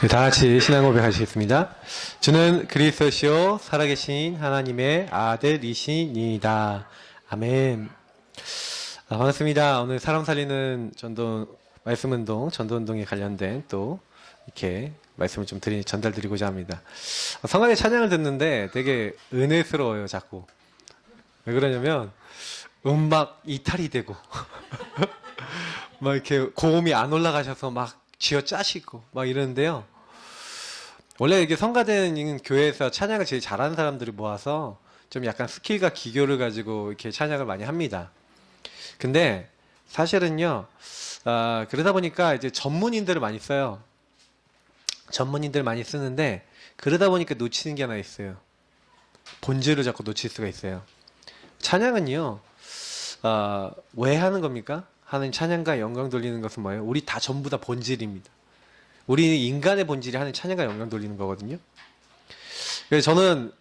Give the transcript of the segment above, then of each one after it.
네, 다 같이 신앙 고백하시겠습니다. 주는 그리스도시요 살아계신 하나님의 아들이시니이다. 아멘. 반갑습니다. 오늘 사람 살리는 전도 말씀운동, 전도운동에 관련된 또 이렇게 말씀을 좀 전달드리고자 합니다. 성안의 찬양을 듣는데 되게 은혜스러워요, 자꾸. 왜 그러냐면 음막 이탈이 되고 막 이렇게 고음이 안 올라가셔서 막 쥐어 짜시고 막 이러는데요. 원래 이게 성가대는 교회에서 찬양을 제일 잘하는 사람들을 모아서 좀 약간 스킬과 기교를 가지고 이렇게 찬양을 많이 합니다. 근데 사실은요, 그러다 보니까 이제 전문인들을 많이 써요. 전문인들 많이 쓰는데 그러다 보니까 놓치는 게 하나 있어요. 본질을 자꾸 놓칠 수가 있어요. 찬양은요, 왜 하는 겁니까? 하는 찬양과 영광 돌리는 것은 뭐예요? 우리 다 전부 다 본질입니다. 우리 인간의 본질이 하는 찬양과 영광 돌리는 거거든요. 그래서 저는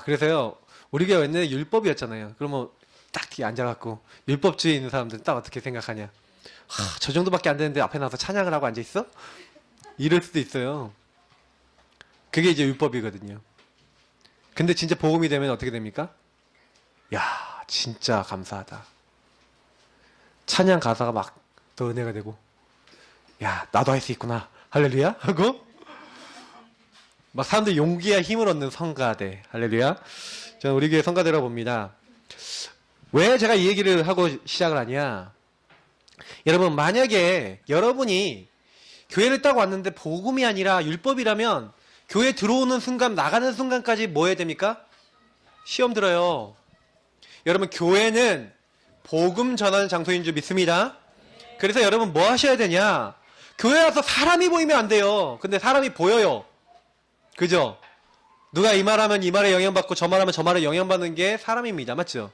그래서요, 우리 교회 옛날에 율법이었잖아요. 그러면 딱 뒤에 앉아갖고 율법주의에 있는 사람들은 딱 어떻게 생각하냐? 저 정도밖에 안 되는데 앞에 나와서 찬양을 하고 앉아 있어? 이럴 수도 있어요. 그게 이제 율법이거든요. 근데 진짜 복음이 되면 어떻게 됩니까? 야, 진짜 감사하다. 찬양 가사가 막 더 은혜가 되고, 야, 나도 할 수 있구나. 할렐루야? 하고, 막 사람들이 용기와 힘을 얻는 성가대. 할렐루야? 저는 우리 교회 성가대라고 봅니다. 왜 제가 이 얘기를 하고 시작을 하냐? 여러분, 만약에 여러분이 교회를 딱 왔는데 복음이 아니라 율법이라면 교회 들어오는 순간, 나가는 순간까지 뭐 해야 됩니까? 시험 들어요. 여러분, 교회는 복음 전하는 장소인 줄 믿습니다. 그래서 여러분 뭐 하셔야 되냐? 교회 와서 사람이 보이면 안 돼요. 근데 사람이 보여요. 그죠? 누가 이 말하면 이 말에 영향받고 저 말하면 저 말에 영향받는 게 사람입니다. 맞죠?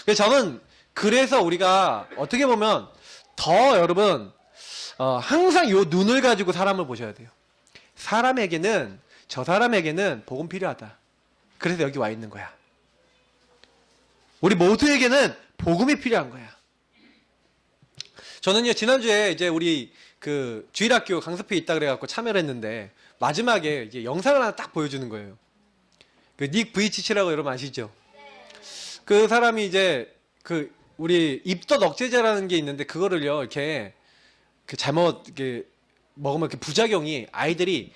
그래서 저는 그래서 우리가 어떻게 보면 더 여러분 항상 요 눈을 가지고 사람을 보셔야 돼요. 사람에게는 저 사람에게는 복음 필요하다. 그래서 여기 와 있는 거야. 우리 모두에게는 복음이 필요한 거야. 저는요, 지난주에 이제 우리 그 주일학교 강습회 있다 그래갖고 참여를 했는데, 마지막에 이제 영상을 하나 딱 보여주는 거예요. 그 닉 브이치치라고 여러분 아시죠? 그 사람이 이제 그 우리 입덧 억제제라는 게 있는데, 그거를요, 이렇게 그 잘못 이렇게 먹으면 그 부작용이 아이들이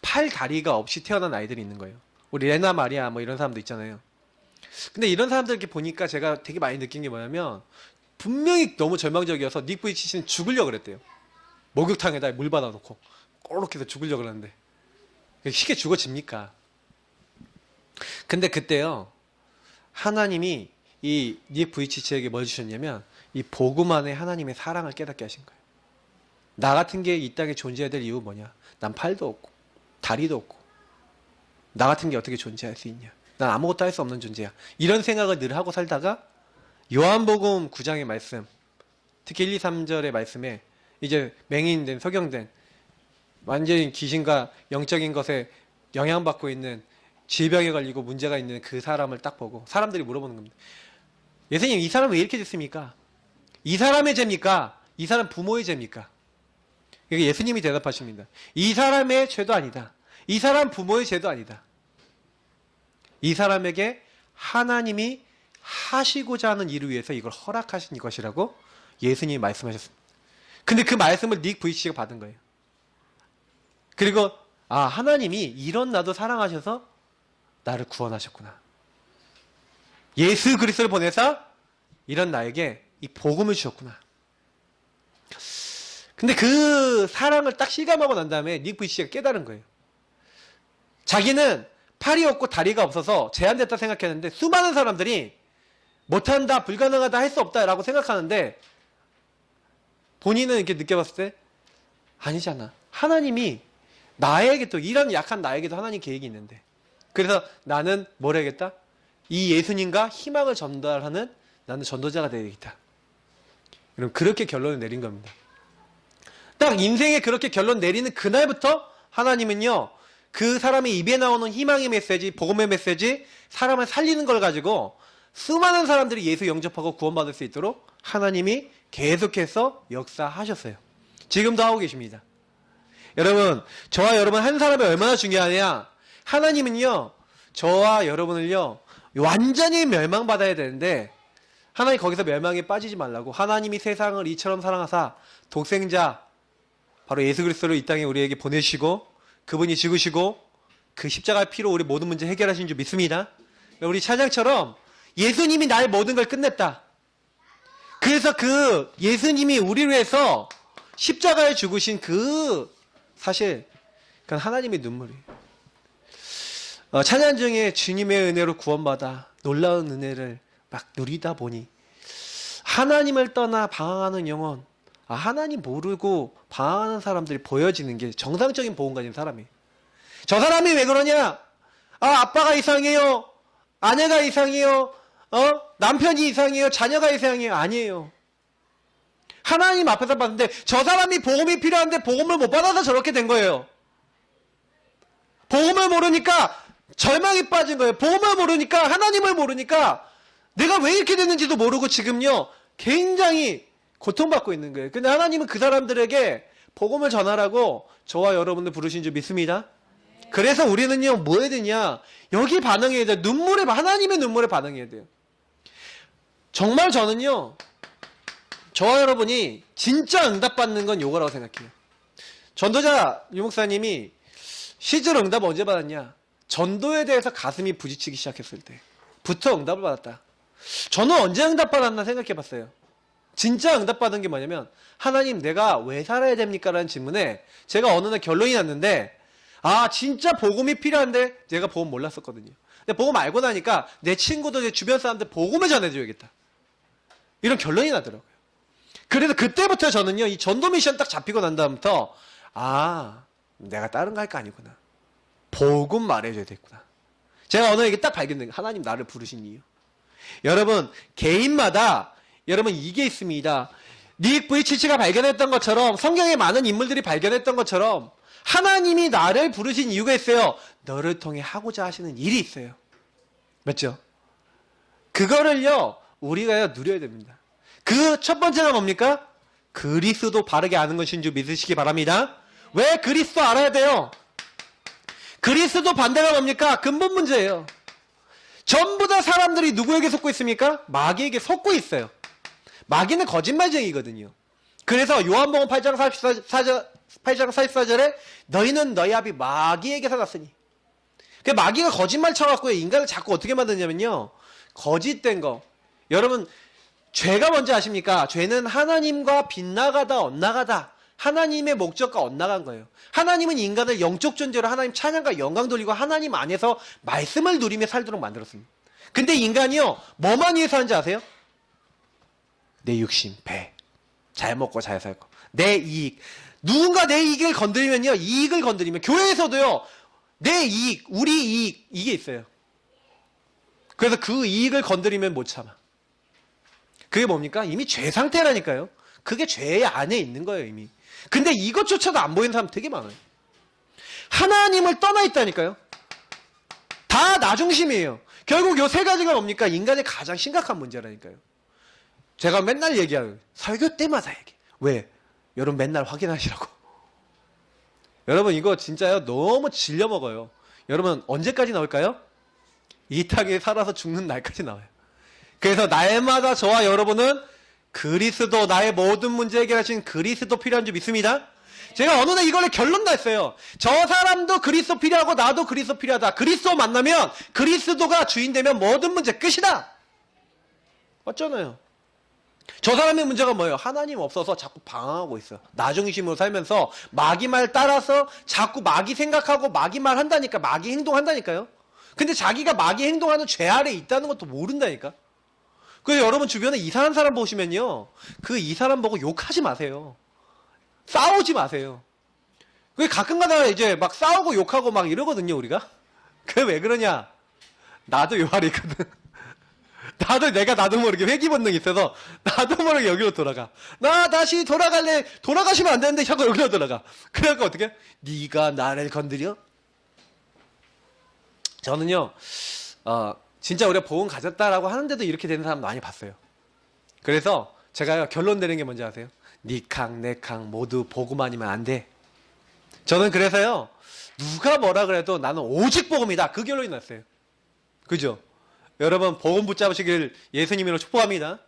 팔, 다리가 없이 태어난 아이들이 있는 거예요. 우리 레나 마리아 뭐 이런 사람도 있잖아요. 근데 이런 사람들 이렇게 보니까 제가 되게 많이 느낀 게 뭐냐면, 분명히 너무 절망적이어서 닉 브이치치는 죽으려고 그랬대요. 목욕탕에다 물 받아놓고 꼬르륵 해서 죽으려고 그러는데 쉽게 죽어집니까? 근데 그때요, 하나님이 이 닉 브이치치에게 뭘 주셨냐면 이 복음 안에 하나님의 사랑을 깨닫게 하신 거예요. 나 같은 게 이 땅에 존재해야 될 이유 뭐냐? 난 팔도 없고 다리도 없고 나 같은 게 어떻게 존재할 수 있냐? 난 아무것도 할 수 없는 존재야. 이런 생각을 늘 하고 살다가 요한복음 9장의 말씀, 특히 1, 2, 3절의 말씀에 이제 맹인된, 석영된, 완전히 귀신과 영적인 것에 영향받고 있는, 질병에 걸리고 문제가 있는 그 사람을 딱 보고 사람들이 물어보는 겁니다. 예수님, 이 사람 왜 이렇게 됐습니까? 이 사람의 죄입니까? 이 사람 부모의 죄입니까? 이게 예수님이 대답하십니다. 이 사람의 죄도 아니다. 이 사람 부모의 죄도 아니다. 이 사람에게 하나님이 하시고자 하는 일을 위해서 이걸 허락하신 것이라고 예수님이 말씀하셨습니다. 근데 그 말씀을 닉 브이치가 받은 거예요. 그리고 하나님이 이런 나도 사랑하셔서 나를 구원하셨구나. 예수 그리스도를 보내사 이런 나에게 이 복음을 주셨구나. 근데 그 사랑을 딱 실감하고 난 다음에 닉 브이치가 깨달은 거예요. 자기는 팔이 없고 다리가 없어서 제한됐다 생각했는데 수많은 사람들이 못한다, 불가능하다, 할 수 없다 라고 생각하는데 본인은 이렇게 느껴봤을 때 아니잖아. 하나님이 나에게 또 이런 약한 나에게도 하나님 계획이 있는데, 그래서 나는 뭘 해야겠다? 이 예수님과 희망을 전달하는 나는 전도자가 되야겠다. 여러분, 그렇게 결론을 내린 겁니다. 딱 인생에 그렇게 결론 내리는 그날부터 하나님은요, 그 사람의 입에 나오는 희망의 메시지, 복음의 메시지, 사람을 살리는 걸 가지고 수많은 사람들이 예수 영접하고 구원받을 수 있도록 하나님이 계속해서 역사하셨어요. 지금도 하고 계십니다. 여러분, 저와 여러분 한 사람이 얼마나 중요하냐? 하나님은요, 저와 여러분을요, 완전히 멸망받아야 되는데, 하나님 거기서 멸망에 빠지지 말라고, 하나님이 세상을 이처럼 사랑하사 독생자 바로 예수 그리스도를 이 땅에 우리에게 보내시고, 그분이 죽으시고 그 십자가의 피로 우리 모든 문제 해결하신 줄 믿습니다. 우리 찬양처럼 예수님이 나의 모든 걸 끝냈다. 그래서 그 예수님이 우리를 위해서 십자가에 죽으신 그 사실 그건 하나님의 눈물이에요. 찬양 중에 주님의 은혜로 구원받아 놀라운 은혜를 막 누리다 보니 하나님을 떠나 방황하는 영혼, 하나님 모르고 방황하는 사람들이 보여지는 게 정상적인 복음 가진 사람이에요. 저 사람이 왜 그러냐? 아빠가 이상해요. 아내가 이상해요. 남편이 이상해요. 자녀가 이상해요. 아니에요. 하나님 앞에서 봤는데 저 사람이 복음이 필요한데 복음을 못 받아서 저렇게 된 거예요. 복음을 모르니까 절망에 빠진 거예요. 복음을 모르니까, 하나님을 모르니까 내가 왜 이렇게 됐는지도 모르고 지금요 굉장히 고통받고 있는 거예요. 근데 하나님은 그 사람들에게 복음을 전하라고 저와 여러분들 부르신 줄 믿습니다. 그래서 우리는요 뭐 해야 되냐, 여기 반응해야 돼요. 하나님의 눈물에 반응해야 돼요. 정말 저는요 저와 여러분이 진짜 응답받는 건 요거라고 생각해요. 전도자 유목사님이 실제로 응답 언제 받았냐? 전도에 대해서 가슴이 부딪히기 시작했을 때부터 응답을 받았다. 저는 언제 응답받았나 생각해 봤어요. 진짜 응답받은 게 뭐냐면, 하나님 내가 왜 살아야 됩니까? 라는 질문에 제가 어느 날 결론이 났는데, 진짜 복음이 필요한데 제가 복음 몰랐었거든요. 근데 복음 알고 나니까 내 친구들, 내 주변 사람들 복음을 전해줘야겠다, 이런 결론이 나더라고요. 그래서 그때부터 저는요 이 전도 미션 딱 잡히고 난 다음부터 내가 다른 거 할 거 아니구나, 복음 말해줘야 되겠구나. 제가 어느 날 이게 딱 발견된 거예요. 하나님 나를 부르신 이유. 여러분 개인마다 여러분 이게 있습니다. 닉 브이치치가 발견했던 것처럼, 성경의 많은 인물들이 발견했던 것처럼 하나님이 나를 부르신 이유가 있어요. 너를 통해 하고자 하시는 일이 있어요. 맞죠? 그거를요 우리가 누려야 됩니다. 그 첫 번째가 뭡니까? 그리스도 바르게 아는 것인 줄 믿으시기 바랍니다. 왜 그리스도 알아야 돼요? 그리스도 반대가 뭡니까? 근본 문제예요. 전부 다 사람들이 누구에게 속고 있습니까? 마귀에게 속고 있어요. 마귀는 거짓말쟁이거든요. 그래서 요한복음 8장 44절에 너희는 너희 아비 마귀에게 살았으니, 마귀가 거짓말 쳐갖고 인간을 자꾸 어떻게 만드냐면요, 거짓된 거. 여러분 죄가 뭔지 아십니까? 죄는 하나님과 빗나가다 엇나가다, 하나님의 목적과 엇나간 거예요. 하나님은 인간을 영적 존재로 하나님 찬양과 영광 돌리고 하나님 안에서 말씀을 누리며 살도록 만들었습니다. 근데 인간이요 뭐만 위해서 하는지 아세요? 내 육신, 배, 잘 먹고 잘 살고, 내 이익. 누군가 내 이익을 건드리면요, 이익을 건드리면, 교회에서도요 내 이익, 우리 이익, 이게 있어요. 그래서 그 이익을 건드리면 못 참아. 그게 뭡니까? 이미 죄 상태라니까요. 그게 죄 안에 있는 거예요 이미. 근데 이것조차도 안 보이는 사람 되게 많아요. 하나님을 떠나 있다니까요. 다 나 중심이에요. 결국 요 세 가지가 뭡니까? 인간의 가장 심각한 문제라니까요. 제가 맨날 얘기하는, 설교 때마다 얘기해. 왜? 여러분 맨날 확인하시라고. 여러분 이거 진짜요 너무 질려먹어요. 여러분 언제까지 나올까요? 이 땅에 살아서 죽는 날까지 나와요. 그래서 날마다 저와 여러분은 그리스도, 나의 모든 문제 해결하신 그리스도 필요한 줄 믿습니다. 제가 어느 날 이걸 결론 났어요. 저 사람도 그리스도 필요하고 나도 그리스도 필요하다. 그리스도 만나면, 그리스도가 주인 되면 모든 문제 끝이다. 맞잖아요. 저 사람의 문제가 뭐예요? 하나님 없어서 자꾸 방황하고 있어요. 나 중심으로 살면서 마귀 말 따라서 자꾸 마귀 생각하고 마귀 말 한다니까, 마귀 행동한다니까요. 근데 자기가 마귀 행동하는 죄 아래에 있다는 것도 모른다니까. 그래서 여러분 주변에 이상한 사람 보시면요, 그 이 사람 보고 욕하지 마세요. 싸우지 마세요. 그 가끔 가다가 이제 막 싸우고 욕하고 막 이러거든요, 우리가. 그게 왜 그러냐? 나도 요 아래 있거든. 나도 모르게 회귀 본능이 있어서 나도 모르게 여기로 돌아가. 나 다시 돌아갈래. 돌아가시면 안 되는데 자꾸 여기로 돌아가. 그래갖고 어떻게? 네가 나를 건드려? 저는요, 진짜 우리가 복음 가졌다라고 하는데도 이렇게 되는 사람 많이 봤어요. 그래서 제가 결론 내는 게 뭔지 아세요? 네 강, 내 강 모두 복음 아니면 안 돼. 저는 그래서요, 누가 뭐라 그래도 나는 오직 복음이다. 그 결론이 났어요. 그죠? 여러분, 복음 붙잡으시길 예수님으로 축복합니다.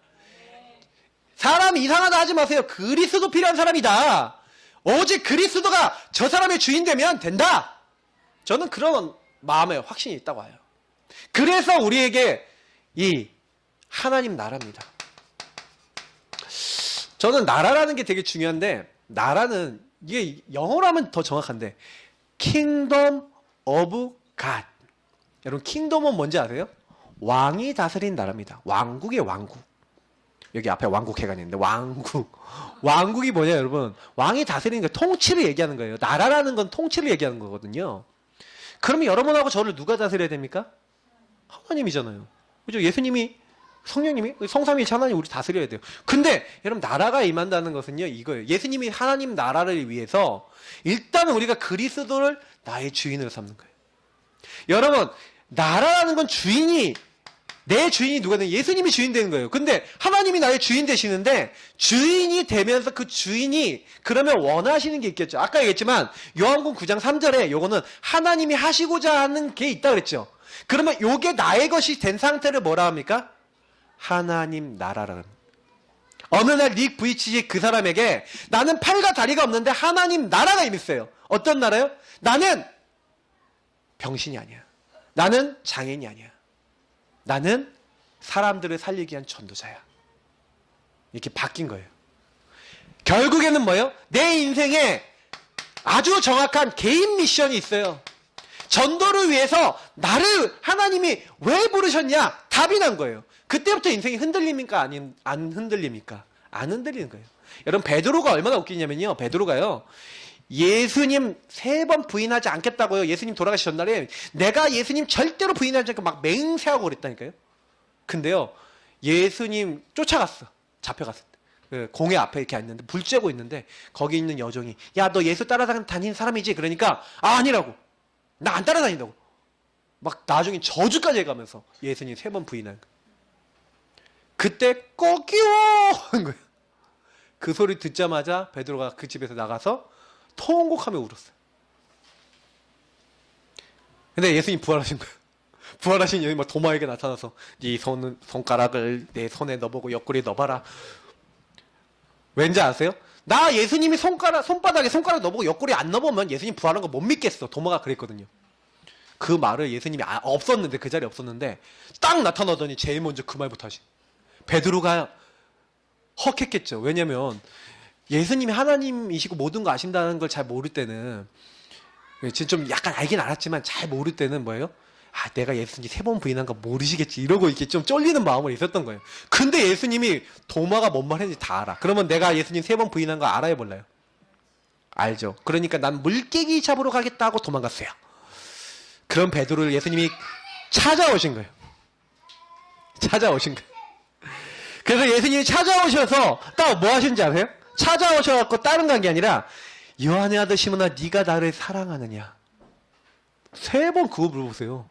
사람 이상하다 하지 마세요. 그리스도 필요한 사람이다. 오직 그리스도가 저 사람의 주인 되면 된다. 저는 그런 마음에 확신이 있다고 해요. 그래서 우리에게 이 하나님 나라입니다. 저는 나라라는 게 되게 중요한데, 나라는 이게 영어로 하면 더 정확한데 Kingdom of God. 여러분, 킹덤은 뭔지 아세요? 왕이 다스린 나라입니다. 왕국의 왕국. 여기 앞에 왕국회가 있는데 왕국. 왕국이 뭐냐 여러분? 왕이 다스리는 거, 통치를 얘기하는 거예요. 나라라는 건 통치를 얘기하는 거거든요. 그러면 여러분하고 저를 누가 다스려야 됩니까? 하나님이잖아요. 그죠? 예수님이, 성령님이, 성삼위일체 하나님 우리 다스려야 돼요. 근데 여러분, 나라가 임한다는 것은요 이거예요. 예수님이 하나님 나라를 위해서 일단은 우리가 그리스도를 나의 주인으로 삼는 거예요. 여러분, 나라라는 건 주인이, 내 주인이 누가 되는, 예수님이 주인 되는 거예요. 근데 하나님이 나의 주인 되시는데, 주인이 되면서 그 주인이 그러면 원하시는 게 있겠죠. 아까 얘기했지만 요한복음 9장 3절에 요거는 하나님이 하시고자 하는 게 있다 그랬죠. 그러면 요게 나의 것이 된 상태를 뭐라 합니까? 하나님 나라라는. 어느 날 닉 부이치지 그 사람에게 나는 팔과 다리가 없는데 하나님 나라가 임했어요. 어떤 나라요? 나는 병신이 아니야. 나는 장애인이 아니야. 나는 사람들을 살리기 위한 전도자야. 이렇게 바뀐 거예요. 결국에는 뭐예요? 내 인생에 아주 정확한 개인 미션이 있어요. 전도를 위해서 나를 하나님이 왜 부르셨냐? 답이 난 거예요. 그때부터 인생이 흔들립니까? 안 흔들립니까? 안 흔들리는 거예요. 여러분, 베드로가 얼마나 웃기냐면요. 베드로가요, 예수님 3번 부인하지 않겠다고요. 예수님 돌아가시 전날에 내가 예수님 절대로 부인하지 않고 막 맹세하고 그랬다니까요. 근데요, 예수님 쫓아갔어. 잡혀갔을 때. 공회 앞에 이렇게 앉는데 불 쬐고 있는데 거기 있는 여종이, 야, 너 예수 따라다니는 사람이지? 그러니까 아니라고. 나 안 따라다닌다고. 막 나중에 저주까지 해가면서 예수님 3번 부인한 거예요. 그때 꺼끼워 하는 거예요. 그 소리 듣자마자 베드로가 그 집에서 나가서 통곡하며 울었어요. 근데 예수님 부활하신 거예요. 부활하신 여인 막 도마에게 나타나서 네 손가락을 내 손에 넣어보고 옆구리에 넣어봐라. 왠지 아세요? 나 예수님이 손바닥에 손가락 넣어보고 옆구리에 안 넣어보면 예수님 부활한 거 못 믿겠어. 도마가 그랬거든요. 그 말을 예수님이 없었는데, 그 자리에 없었는데 딱 나타나더니 제일 먼저 그 말부터 하신. 베드로가 헉했겠죠. 왜냐면 예수님이 하나님이시고 모든 거 아신다는 걸 잘 모를 때는, 좀 약간 알긴 알았지만 잘 모를 때는 뭐예요? 아, 내가 예수님 3번 부인한 거 모르시겠지 이러고 이렇게 좀 쫄리는 마음으로 있었던 거예요. 근데 예수님이 도마가 뭔 말 했는지 다 알아. 그러면 내가 예수님 3번 부인한 거 알아요, 몰라요? 알죠. 그러니까 난 물개기 잡으러 가겠다고 도망갔어요. 그럼 베드로를 예수님이 찾아오신 거예요. 찾아오신 거예요. 그래서 예수님이 찾아오셔서 딱 뭐 하신지 아세요? 찾아오셔갖고 다른 간 게 아니라, 요한의 아들 시몬아, 네가 나를 사랑하느냐? 3번 그거 물어보세요.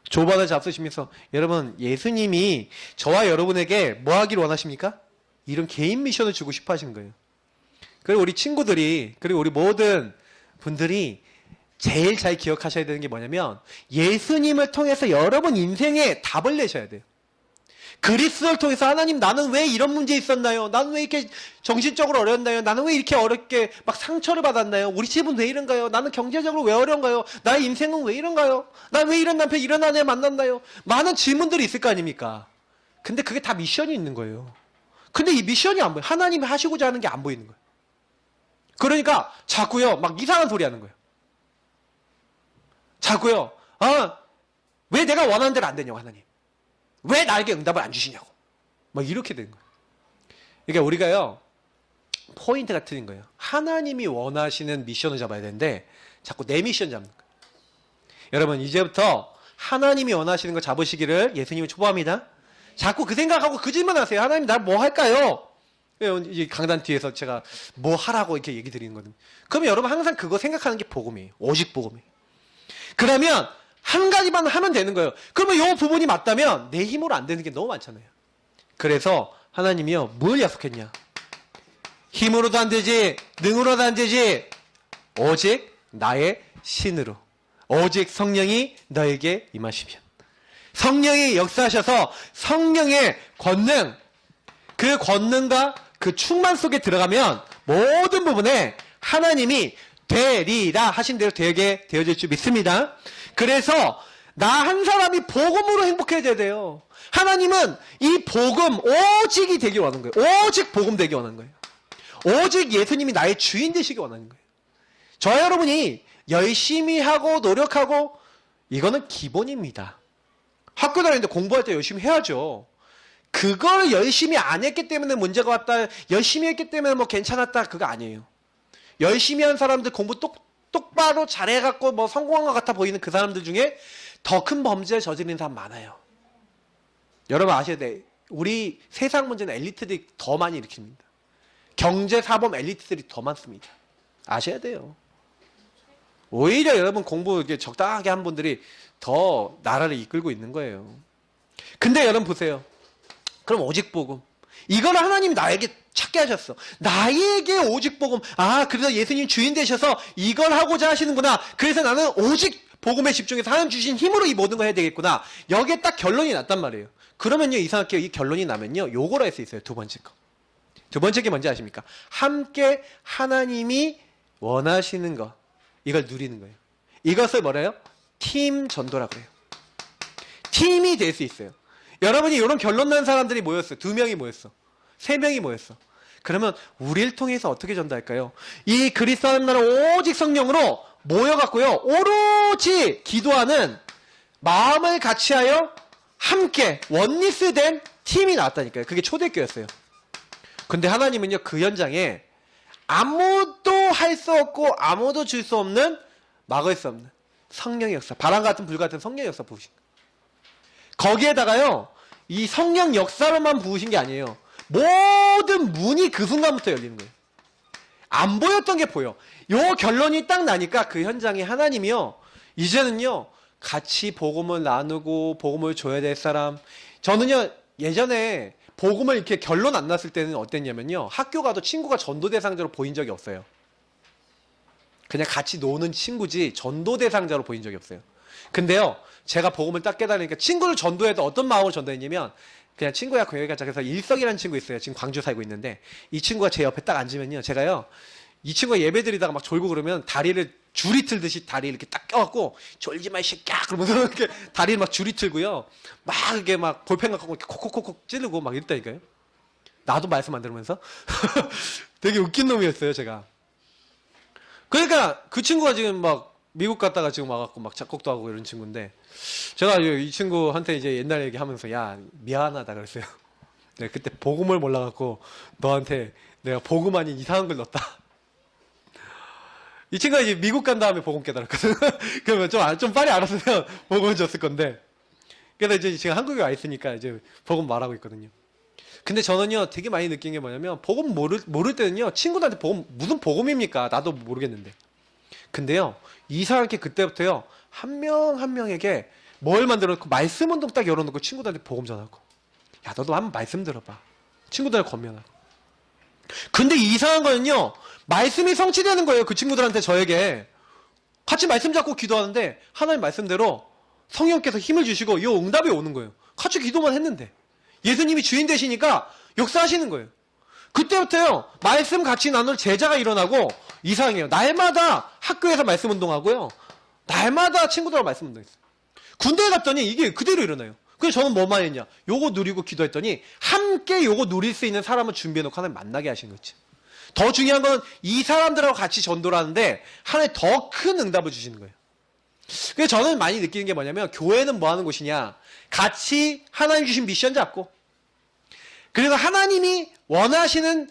조반을 잡수시면서, 여러분, 예수님이 저와 여러분에게 뭐 하기를 원하십니까? 이런 개인 미션을 주고 싶어 하시는 거예요. 그리고 우리 친구들이, 그리고 우리 모든 분들이 제일 잘 기억하셔야 되는 게 뭐냐면, 예수님을 통해서 여러분 인생에 답을 내셔야 돼요. 그리스도를 통해서 하나님, 나는 왜 이런 문제 있었나요? 나는 왜 이렇게 정신적으로 어렸나요? 나는 왜 이렇게 어렵게 막 상처를 받았나요? 우리 집은 왜 이런가요? 나는 경제적으로 왜 어려운가요? 나의 인생은 왜 이런가요? 난 왜 이런 남편, 이런 아내 만났나요? 많은 질문들이 있을 거 아닙니까? 근데 그게 다 미션이 있는 거예요. 근데 이 미션이 안 보여요. 하나님이 하시고자 하는 게 안 보이는 거예요. 그러니까 자꾸요, 막 이상한 소리 하는 거예요. 자꾸요, 왜 내가 원하는 대로 안 되냐고, 하나님. 왜 나에게 응답을 안 주시냐고. 막 이렇게 된 거예요. 그러니까 우리가요, 포인트가 틀린 거예요. 하나님이 원하시는 미션을 잡아야 되는데 자꾸 내 미션 잡는 거예요. 여러분, 이제부터 하나님이 원하시는 거 잡으시기를 예수님을 초보합니다. 자꾸 그 생각하고 그 질문하세요. 하나님, 나 뭐 할까요? 이 강단 뒤에서 제가 뭐 하라고 이렇게 얘기 드리는 거거든요. 그러면 여러분 항상 그거 생각하는 게 복음이에요. 오직 복음이에요. 그러면 한 가지만 하면 되는 거예요. 그러면 이 부분이 맞다면 내 힘으로 안 되는 게 너무 많잖아요. 그래서 하나님이요, 뭘 약속했냐? 힘으로도 안 되지, 능으로도 안 되지, 오직 나의 신으로. 오직 성령이 너에게 임하시면. 성령이 역사하셔서 성령의 권능, 그 권능과 그 충만 속에 들어가면 모든 부분에 하나님이 되리라 하신 대로 되게 되어질 줄 믿습니다. 그래서 나 한 사람이 복음으로 행복해져야 돼요. 하나님은 이 복음 오직이 되기 원하는 거예요. 오직 복음 되기 원하는 거예요. 오직 예수님이 나의 주인 되시기 원하는 거예요. 저 여러분이 열심히 하고 노력하고 이거는 기본입니다. 학교 다니는데 공부할 때 열심히 해야죠. 그걸 열심히 안 했기 때문에 문제가 왔다, 열심히 했기 때문에 뭐 괜찮았다, 그거 아니에요. 열심히 한 사람들, 공부 똑바로 잘해갖고 뭐 성공한 것 같아 보이는 그 사람들 중에 더 큰 범죄를 저지르는 사람 많아요. 여러분 아셔야 돼. 우리 세상 문제는 엘리트들이 더 많이 일으킵니다. 경제, 사범 엘리트들이 더 많습니다. 아셔야 돼요. 오히려 여러분 공부 이렇게 적당하게 한 분들이 더 나라를 이끌고 있는 거예요. 근데 여러분 보세요. 그럼 오직 복음. 이걸 하나님이 나에게 찾게 하셨어. 나에게 오직 복음. 아, 그래서 예수님 주인 되셔서 이걸 하고자 하시는구나. 그래서 나는 오직 복음에 집중해서 하나님 주신 힘으로 이 모든 걸 해야 되겠구나. 여기에 딱 결론이 났단 말이에요. 그러면요, 이상하게 이 결론이 나면요, 요거로 할 수 있어요. 두 번째 거. 두 번째 게 뭔지 아십니까? 함께 하나님이 원하시는 거. 이걸 누리는 거예요. 이것을 뭐래요? 팀 전도라고 해요. 팀이 될 수 있어요. 여러분이 이런 결론 난 사람들이 모였어요. 2명이 모였어. 3명이 모였어. 그러면 우리를 통해서 어떻게 전도할까요? 이 그리스도 하나님 나라 오직 성령으로 모여갖고요, 오로지 기도하는 마음을 같이하여 함께 원리스된 팀이 나왔다니까요. 그게 초대교였어요. 근데 하나님은요, 그 현장에 아무도 할 수 없고 아무도 줄 수 없는, 막을 수 없는 성령의 역사, 바람 같은 불 같은 성령의 역사 부으신 거예요. 거기에다가요, 이 성령 역사로만 부으신 게 아니에요. 모든 문이 그 순간부터 열리는 거예요. 안 보였던 게 보여. 요 결론이 딱 나니까 그 현장에 하나님이요, 이제는요, 같이 복음을 나누고 복음을 줘야 될 사람. 저는요, 예전에 복음을 이렇게 결론 안 났을 때는 어땠냐면요, 학교 가도 친구가 전도 대상자로 보인 적이 없어요. 그냥 같이 노는 친구지 전도 대상자로 보인 적이 없어요. 근데요, 제가 복음을 딱 깨달으니까 친구를 전도해도 어떤 마음으로 전도했냐면, 그냥 친구야 교회 가자. 그래서 일석이라는 친구 있어요. 지금 광주 살고 있는데, 이 친구가 제 옆에 딱 앉으면요, 제가요, 이 친구가 예배 드리다가 막 졸고 그러면 다리를 줄이 틀듯이 다리 이렇게 딱 껴갖고, 졸지 마 이 새끼야 그러면서 이렇게 다리를 막 줄이 틀고요, 막 이렇게 막 볼펜 갖고 이렇게 콕콕콕콕 찌르고 막 이랬다니까요. 나도 말씀 안 들으면서. 되게 웃긴 놈이었어요, 제가. 그러니까 그 친구가 지금 막 미국 갔다가 지금 와갖고 막 작곡도 하고 이런 친구인데, 제가 이 친구한테 이제 옛날 얘기하면서, 야, 미안하다 그랬어요. 내가 그때 복음을 몰라갖고 너한테 내가 복음 아닌 이상한 걸 넣었다. 이 친구가 이제 미국 간 다음에 복음 깨달았거든. 그러면 좀 빨리 알았으면 복음을 줬을 건데, 그래서 이제 지금 한국에 와 있으니까 이제 복음 말하고 있거든요. 근데 저는요, 되게 많이 느낀 게 뭐냐면, 복음 모를 때는요, 친구들한테 복음, 무슨 복음입니까? 나도 모르겠는데. 근데요, 이상하게 그때부터요, 한 명 한 명에게 뭘 만들어 놓고, 말씀 운동 딱 열어놓고 친구들한테 복음 전하고, 야, 너도 한번 말씀 들어봐. 친구들한테 권면하고. 근데 이상한 거는요, 말씀이 성취되는 거예요. 그 친구들한테, 저에게. 같이 말씀 잡고 기도하는데, 하나님 말씀대로 성령께서 힘을 주시고, 이 응답이 오는 거예요. 같이 기도만 했는데. 예수님이 주인 되시니까 역사하시는 거예요. 그때부터요, 말씀 같이 나눌 제자가 일어나고, 이상해요. 날마다 학교에서 말씀 운동하고요, 날마다 친구들하고 말씀 운동했어요. 군대에 갔더니 이게 그대로 일어나요. 그래서 저는 뭐만 했냐, 요거 누리고 기도했더니 함께 요거 누릴 수 있는 사람을 준비해놓고 하나님 만나게 하신 거죠. 더 중요한 건 이 사람들하고 같이 전도를 하는데 하나님 더 큰 응답을 주시는 거예요. 그래서 저는 많이 느끼는 게 뭐냐면, 교회는 뭐 하는 곳이냐, 같이 하나님 주신 미션 잡고, 그리고 하나님이 원하시는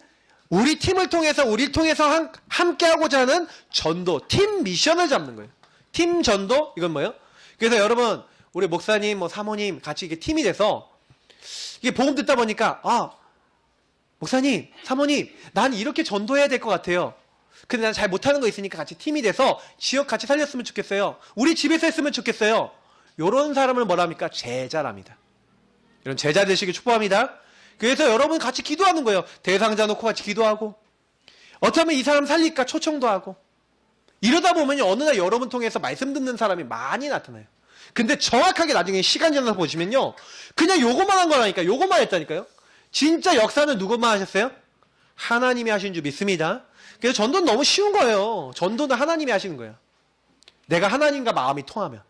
우리 팀을 통해서, 우리를 통해서 함께 하고자 하는 전도, 팀 미션을 잡는 거예요. 팀 전도, 이건 뭐예요? 그래서 여러분, 우리 목사님, 뭐 사모님 같이 이게 팀이 돼서, 이게 복음 듣다 보니까, 아, 목사님, 사모님, 난 이렇게 전도해야 될 것 같아요. 근데 난 잘 못하는 거 있으니까 같이 팀이 돼서 지역 같이 살렸으면 좋겠어요. 우리 집에서 했으면 좋겠어요. 요런 사람을 뭐라 합니까? 제자랍니다. 이런 제자 되시길 축복합니다. 그래서 여러분 같이 기도하는 거예요. 대상자 놓고 같이 기도하고, 어쩌면 이 사람 살릴까 초청도 하고, 이러다 보면 어느 날 여러분 통해서 말씀 듣는 사람이 많이 나타나요. 근데 정확하게 나중에 시간 지나서 보시면요, 그냥 요것만 한 거라니까. 요것만 했다니까요. 진짜 역사는 누구만 하셨어요? 하나님이 하신 줄 믿습니다. 그래서 전도는 너무 쉬운 거예요. 전도는 하나님이 하시는 거예요. 내가 하나님과 마음이 통하면.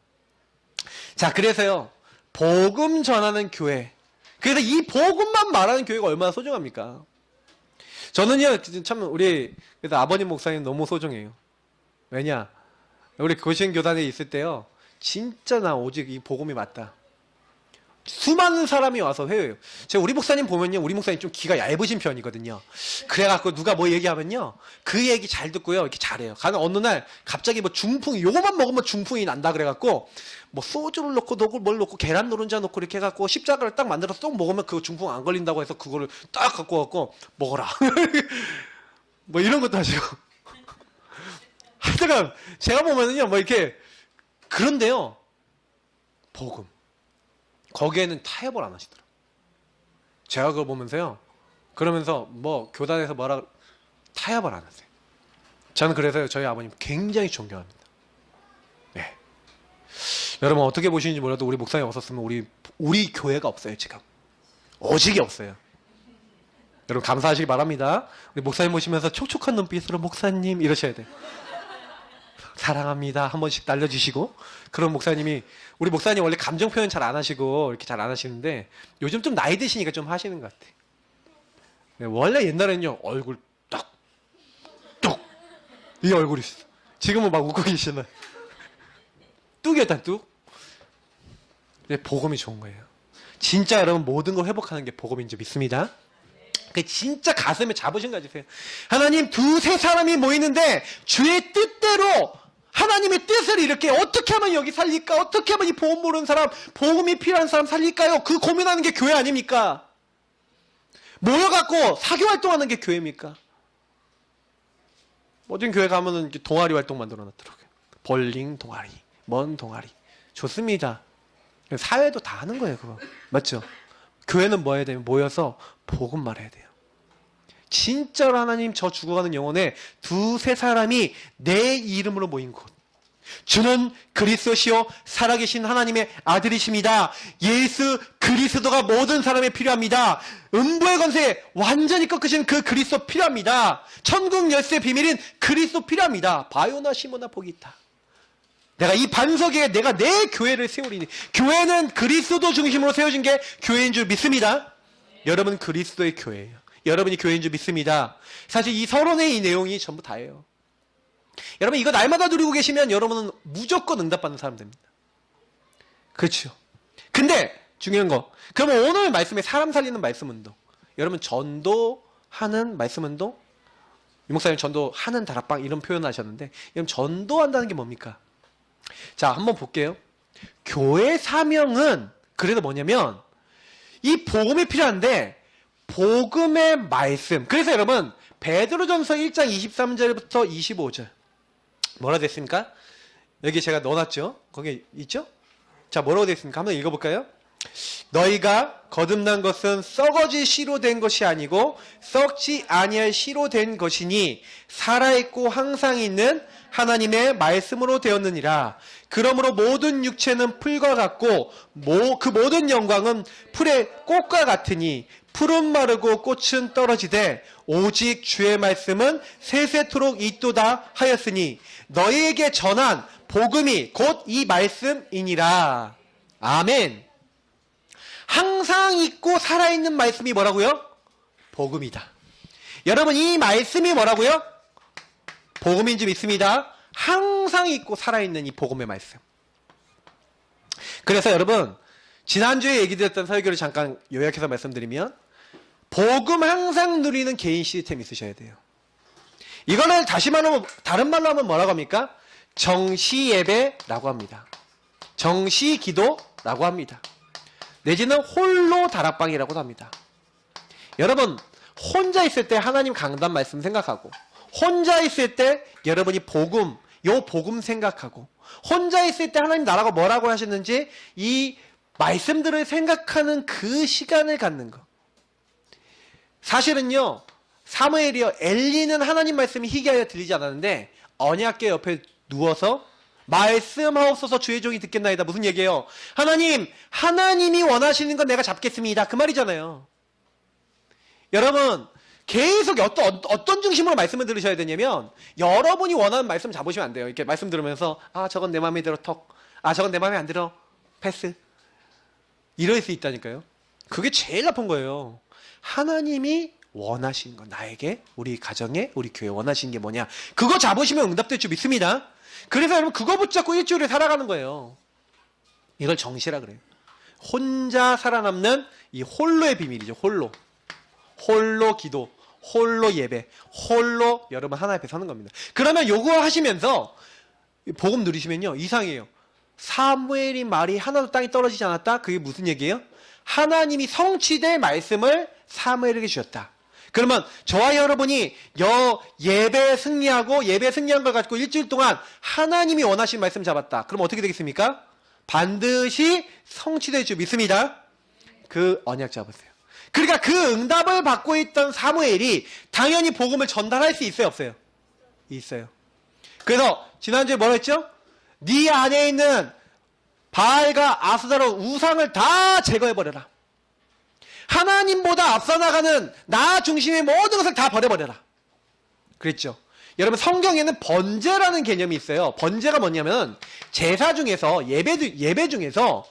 자, 그래서요, 복음 전하는 교회. 그래서 이 복음만 말하는 교회가 얼마나 소중합니까? 저는요, 참, 그래서 아버님 목사님 너무 소중해요. 왜냐? 우리 고신교단에 있을 때요, 진짜 나 오직 이 복음이 맞다. 수많은 사람이 와서 회의해요. 제가 우리 목사님 보면요, 우리 목사님 좀 귀가 얇으신 편이거든요. 그래갖고 누가 뭐 얘기하면요, 그 얘기 잘 듣고요, 이렇게 잘해요. 가는 어느 날 갑자기 뭐 중풍이, 요것만 먹으면 중풍이 난다 그래갖고 뭐 소주를 넣고 뭘 넣고 계란 노른자 넣고 이렇게 해갖고 십자가를 딱 만들어서 쏙 먹으면 그거 중풍 안 걸린다고 해서 그거를 딱 갖고 갖고 먹어라. 뭐 이런 것도 하시고. 하여튼 제가 보면은요, 뭐 이렇게 그런데요, 복음. 거기에는 타협을 안 하시더라고요. 제가 그걸 보면서요, 그러면서 뭐 교단에서 뭐라 타협을 안 하세요. 저는 그래서 저희 아버님 굉장히 존경합니다. 네. 여러분 어떻게 보시는지 몰라도 우리 목사님 없었으면 우리 교회가 없어요. 지금 오직이 없어요. 여러분 감사하시기 바랍니다. 우리 목사님 보시면서 촉촉한 눈빛으로 목사님 이러셔야 돼요. 사랑합니다 한 번씩 날려주시고. 그런 목사님이, 우리 목사님 원래 감정 표현 잘 안 하시고 이렇게 잘 안 하시는데 요즘 좀 나이 드시니까 좀 하시는 것 같아요. 네, 원래 옛날에는요, 얼굴 뚝 이 얼굴이 있어. 지금은 막 웃고 계시나. 뚝이었다 뚝. 네, 복음이 좋은 거예요. 진짜 여러분 모든 걸 회복하는 게 복음인 줄 믿습니다. 진짜 가슴에 자부심 가지세요. 하나님, 두세 사람이 모이는데 주의 뜻대로 하나님의 뜻을 이렇게 어떻게 하면 여기 살릴까? 어떻게 하면 이 복음 모르는 사람, 복음이 필요한 사람 살릴까요? 그 고민하는 게 교회 아닙니까? 모여갖고 사교활동하는 게 교회입니까? 모든 교회 가면은 동아리 활동 만들어 놨더라고요. 볼링 동아리, 먼 동아리. 좋습니다. 사회도 다 하는 거예요, 그거. 맞죠? 교회는 뭐 해야 되면 모여서 복음 말해야 돼요. 진짜로 하나님 저 죽어가는 영혼에 두세 사람이 내 이름으로 모인 곳. 주는 그리스도시요 살아계신 하나님의 아들이십니다. 예수 그리스도가 모든 사람에 필요합니다. 음부의 권세 완전히 꺾으신 그 그리스도 필요합니다. 천국 열쇠 비밀인 그리스도 필요합니다. 바요나 시모나 복이 있다. 내가 이 반석에 내가 내 교회를 세우리니. 교회는 그리스도 중심으로 세워진 게 교회인 줄 믿습니다. 여러분 그리스도의 교회예요. 여러분이 교회인 줄 믿습니다. 사실 이 서론의 이 내용이 전부 다예요. 여러분 이거 날마다 누리고 계시면 여러분은 무조건 응답받는 사람 됩니다. 그렇죠. 근데 중요한 거, 그러면 오늘 말씀에 사람 살리는 말씀 운동, 여러분 전도하는 말씀 운동, 유 목사님 전도하는 다락방 이런 표현 하셨는데, 여러분 전도한다는 게 뭡니까? 자, 한번 볼게요. 교회 사명은 그래도 뭐냐면 이 복음이 필요한데 복음의 말씀. 그래서 여러분 베드로전서 1장 23절부터 25절 뭐라 됐습니까? 여기 제가 넣어놨죠? 거기 있죠? 자, 뭐라고 됐습니까? 한번 읽어볼까요? 너희가 거듭난 것은 썩어질 씨로 된 것이 아니고 썩지 아니할 씨로 된 것이니 살아있고 항상 있는 하나님의 말씀으로 되었느니라. 그러므로 모든 육체는 풀과 같고 그 모든 영광은 풀의 꽃과 같으니 풀은 마르고 꽃은 떨어지되 오직 주의 말씀은 세세토록 있도다 하였으니 너희에게 전한 복음이 곧 이 말씀이니라. 아멘. 항상 있고 살아있는 말씀이 뭐라고요? 복음이다. 여러분 이 말씀이 뭐라고요? 복음인 줄 믿습니다. 항상 있고 살아있는 이 복음의 말씀. 그래서 여러분 지난주에 얘기드렸던 설교를 잠깐 요약해서 말씀드리면 복음 항상 누리는 개인 시스템이 있으셔야 돼요. 이거는 다시 말하면 다른 말로 하면 뭐라고 합니까? 정시 예배라고 합니다. 정시 기도라고 합니다. 내지는 홀로 다락방이라고도 합니다. 여러분 혼자 있을 때 하나님 강단 말씀 생각하고, 혼자 있을 때 여러분이 복음 생각하고, 혼자 있을 때 하나님 나라가 뭐라고 하셨는지 이 말씀들을 생각하는 그 시간을 갖는 거. 사실은요 사무엘이요 엘리는 하나님 말씀이 희귀하여 들리지 않았는데 언약궤 옆에 누워서 말씀하옵소서 주의 종이 듣겠나이다. 무슨 얘기예요? 하나님이 원하시는 건 내가 잡겠습니다. 그 말이잖아요. 여러분 계속 어떤 중심으로 말씀을 들으셔야 되냐면 여러분이 원하는 말씀 잡으시면 안 돼요. 이렇게 말씀 들으면서 저건 내 마음에 들어 턱. 저건 내 마음에 안 들어 패스. 이럴 수 있다니까요. 그게 제일 나쁜 거예요. 하나님이 원하시는 거 나에게 우리 가정에 우리 교회 원하시는 게 뭐냐 그거 잡으시면 응답될 줄 믿습니다. 그래서 여러분 그거 붙잡고 일주일을 살아가는 거예요. 이걸 정시라 그래요. 혼자 살아남는 이 홀로의 비밀이죠. 홀로 기도, 홀로 예배, 홀로 여러분 하나님 앞에 서는 겁니다. 그러면 요거 하시면서 복음 누리시면요 이상해요. 사무엘이 말이 하나도 땅에 떨어지지 않았다. 그게 무슨 얘기예요? 하나님이 성취될 말씀을 사무엘에게 주셨다. 그러면 저와 여러분이 예배 승리하고 예배 승리한 걸 가지고 일주일 동안 하나님이 원하신 말씀 잡았다. 그럼 어떻게 되겠습니까? 반드시 성취될 줄 믿습니다. 그 언약 잡으세요. 그러니까 그 응답을 받고 있던 사무엘이 당연히 복음을 전달할 수 있어요, 없어요? 있어요. 그래서 지난주에 뭐라 했죠? 네 안에 있는 바알과 아스다로 우상을 다 제거해버려라. 하나님보다 앞서 나가는 나 중심의 모든 것을 다 버려버려라. 그랬죠. 여러분 성경에는 번제라는 개념이 있어요. 번제가 뭐냐면 제사 중에서 예배 중에서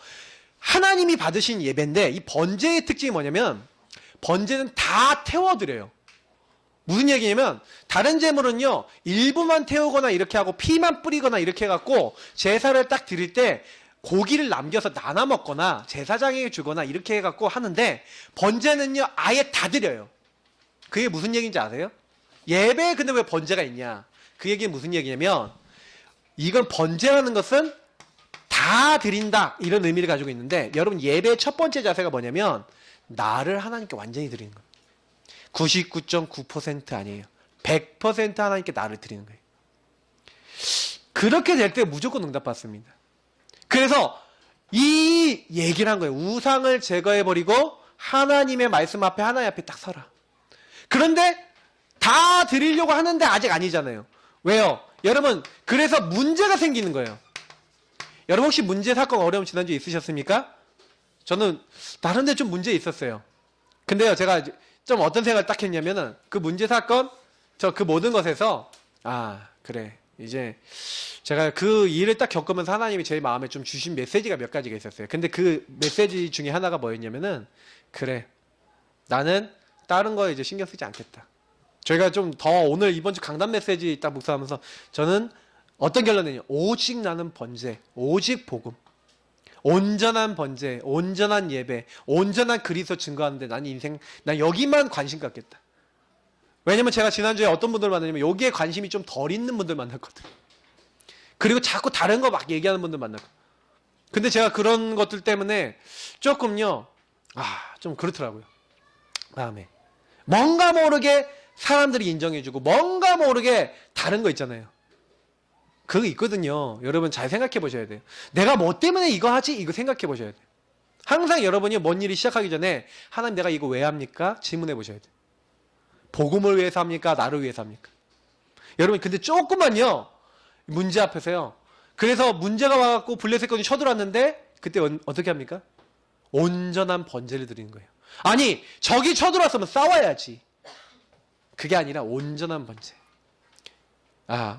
하나님이 받으신 예배인데 이 번제의 특징이 뭐냐면 번제는 다 태워드려요. 무슨 얘기냐면 다른 제물은요 일부만 태우거나 이렇게 하고 피만 뿌리거나 이렇게 해갖고 제사를 딱 드릴 때 고기를 남겨서 나눠 먹거나 제사장에게 주거나 이렇게 해갖고 하는데 번제는요 아예 다 드려요. 그게 무슨 얘기인지 아세요? 예배에 근데 왜 번제가 있냐? 그 얘기는 무슨 얘기냐면 이건 번제라는 것은 다 드린다 이런 의미를 가지고 있는데 여러분 예배의 첫 번째 자세가 뭐냐면 나를 하나님께 완전히 드리는 거예요. 99.9% 아니에요. 100% 하나님께 나를 드리는 거예요. 그렇게 될 때 무조건 응답받습니다. 그래서 이 얘기를 한 거예요. 우상을 제거해버리고 하나님의 말씀 앞에 하나님 앞에 딱 서라. 그런데 다 드리려고 하는데 아직 아니잖아요. 왜요? 여러분 그래서 문제가 생기는 거예요. 여러분 혹시 문제 사건 어려움 지난주에 있으셨습니까? 저는 다른 데 좀 문제 있었어요. 근데요 제가 좀 어떤 생각을 딱 했냐면은 그 문제 사건 그 모든 것에서 그래 이제 제가 그 일을 딱 겪으면서 하나님이 제 마음에 좀 주신 메시지가 몇 가지가 있었어요. 근데 그 메시지 중에 하나가 뭐였냐면은 그래 나는 다른 거에 이제 신경 쓰지 않겠다. 저희가 좀 더 오늘 이번 주 강단 메시지 딱 묵상하면서 저는 어떤 결론이냐 오직 나는 번제 오직 복음 온전한 번제 온전한 예배 온전한 그리스도 증거하는데 난 여기만 관심 갖겠다. 왜냐면 제가 지난주에 어떤 분들 만나냐면 여기에 관심이 좀 덜 있는 분들 만났거든요. 그리고 자꾸 다른 거 막 얘기하는 분들 만났고. 근데 제가 그런 것들 때문에 조금요, 좀 그렇더라고요. 마음에. 뭔가 모르게 사람들이 인정해주고, 뭔가 모르게 다른 거 있잖아요. 그거 있거든요. 여러분 잘 생각해 보셔야 돼요. 내가 뭐 때문에 이거 하지? 이거 생각해 보셔야 돼요. 항상 여러분이 뭔 일이 시작하기 전에 하나님 내가 이거 왜 합니까? 질문해 보셔야 돼요. 복음을 위해서 합니까? 나를 위해서 합니까? 여러분 근데 조금만요. 문제 앞에서요. 그래서 문제가 와갖고 블레셋건이 쳐들어왔는데 그때 어떻게 합니까? 온전한 번제를 드리는 거예요. 아니 적이 쳐들어왔으면 싸워야지. 그게 아니라 온전한 번제.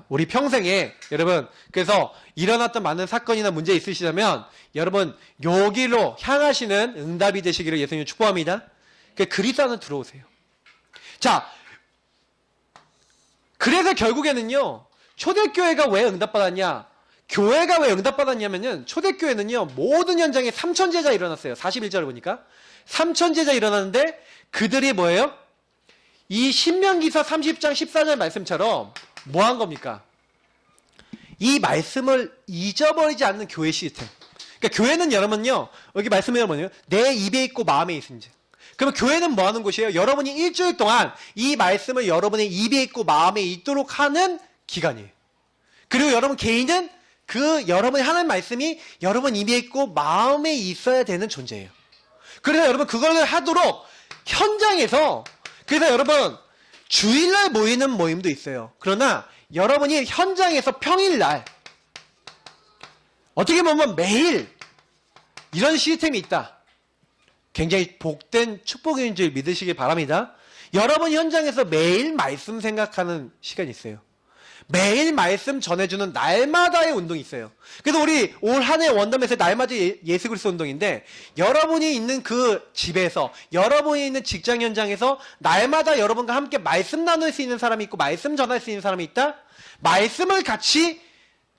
우리 평생에 여러분 그래서 일어났던 많은 사건이나 문제 있으시다면 여러분 여기로 향하시는 응답이 되시기를 예수님 축복합니다. 그리스도 안에 들어오세요. 자, 그래서 결국에는요 초대교회가 왜 응답받았냐? 교회가 왜 응답받았냐면은 초대교회는요 모든 현장에 3,000제자 일어났어요. 41절을 보니까 3,000제자 일어났는데 그들이 뭐예요? 이 신명기서 30장 14절 말씀처럼 뭐 한 겁니까? 이 말씀을 잊어버리지 않는 교회 시스템. 그러니까 교회는 여러분요 여기 말씀에 뭐냐면 내 입에 있고 마음에 있은지. 그러면 교회는 뭐 하는 곳이에요? 여러분이 일주일 동안 이 말씀을 여러분의 입에 있고 마음에 있도록 하는 기간이에요. 그리고 여러분 개인은 여러분이 하는 말씀이 여러분 입에 있고 마음에 있어야 되는 존재예요. 그래서 여러분 그걸 하도록 현장에서 그래서 여러분 주일날 모이는 모임도 있어요. 그러나 여러분이 현장에서 평일날 어떻게 보면 매일 이런 시스템이 있다. 굉장히 복된 축복인 줄 믿으시길 바랍니다. 여러분 현장에서 매일 말씀 생각하는 시간이 있어요. 매일 말씀 전해주는 날마다의 운동이 있어요. 그래서 우리 올 한 해 원더맨스의 날마다 예수 그리스도 운동인데, 여러분이 있는 그 집에서, 여러분이 있는 직장 현장에서 날마다 여러분과 함께 말씀 나눌 수 있는 사람이 있고 말씀 전할 수 있는 사람이 있다. 말씀을 같이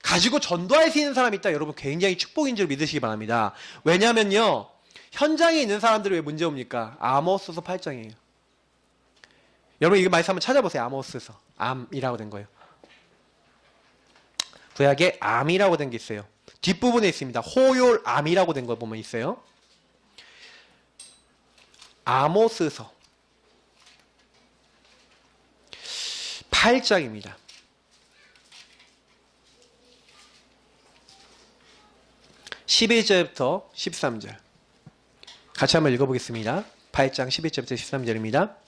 가지고 전도할 수 있는 사람이 있다. 여러분 굉장히 축복인 줄 믿으시기 바랍니다. 왜냐면요, 현장에 있는 사람들이 왜 문제 옵니까? 아모스서 8장이에요. 여러분 이거 말씀 한번 찾아보세요. 아모스서 암이라고 된 거예요. 구약에 암이라고 된 게 있어요. 뒷부분에 있습니다. 호yor암이라고 된 거 보면 있어요. 아모스서 8장입니다. 11절부터 13절 같이 한번 읽어보겠습니다. 8장 11절부터 13절입니다.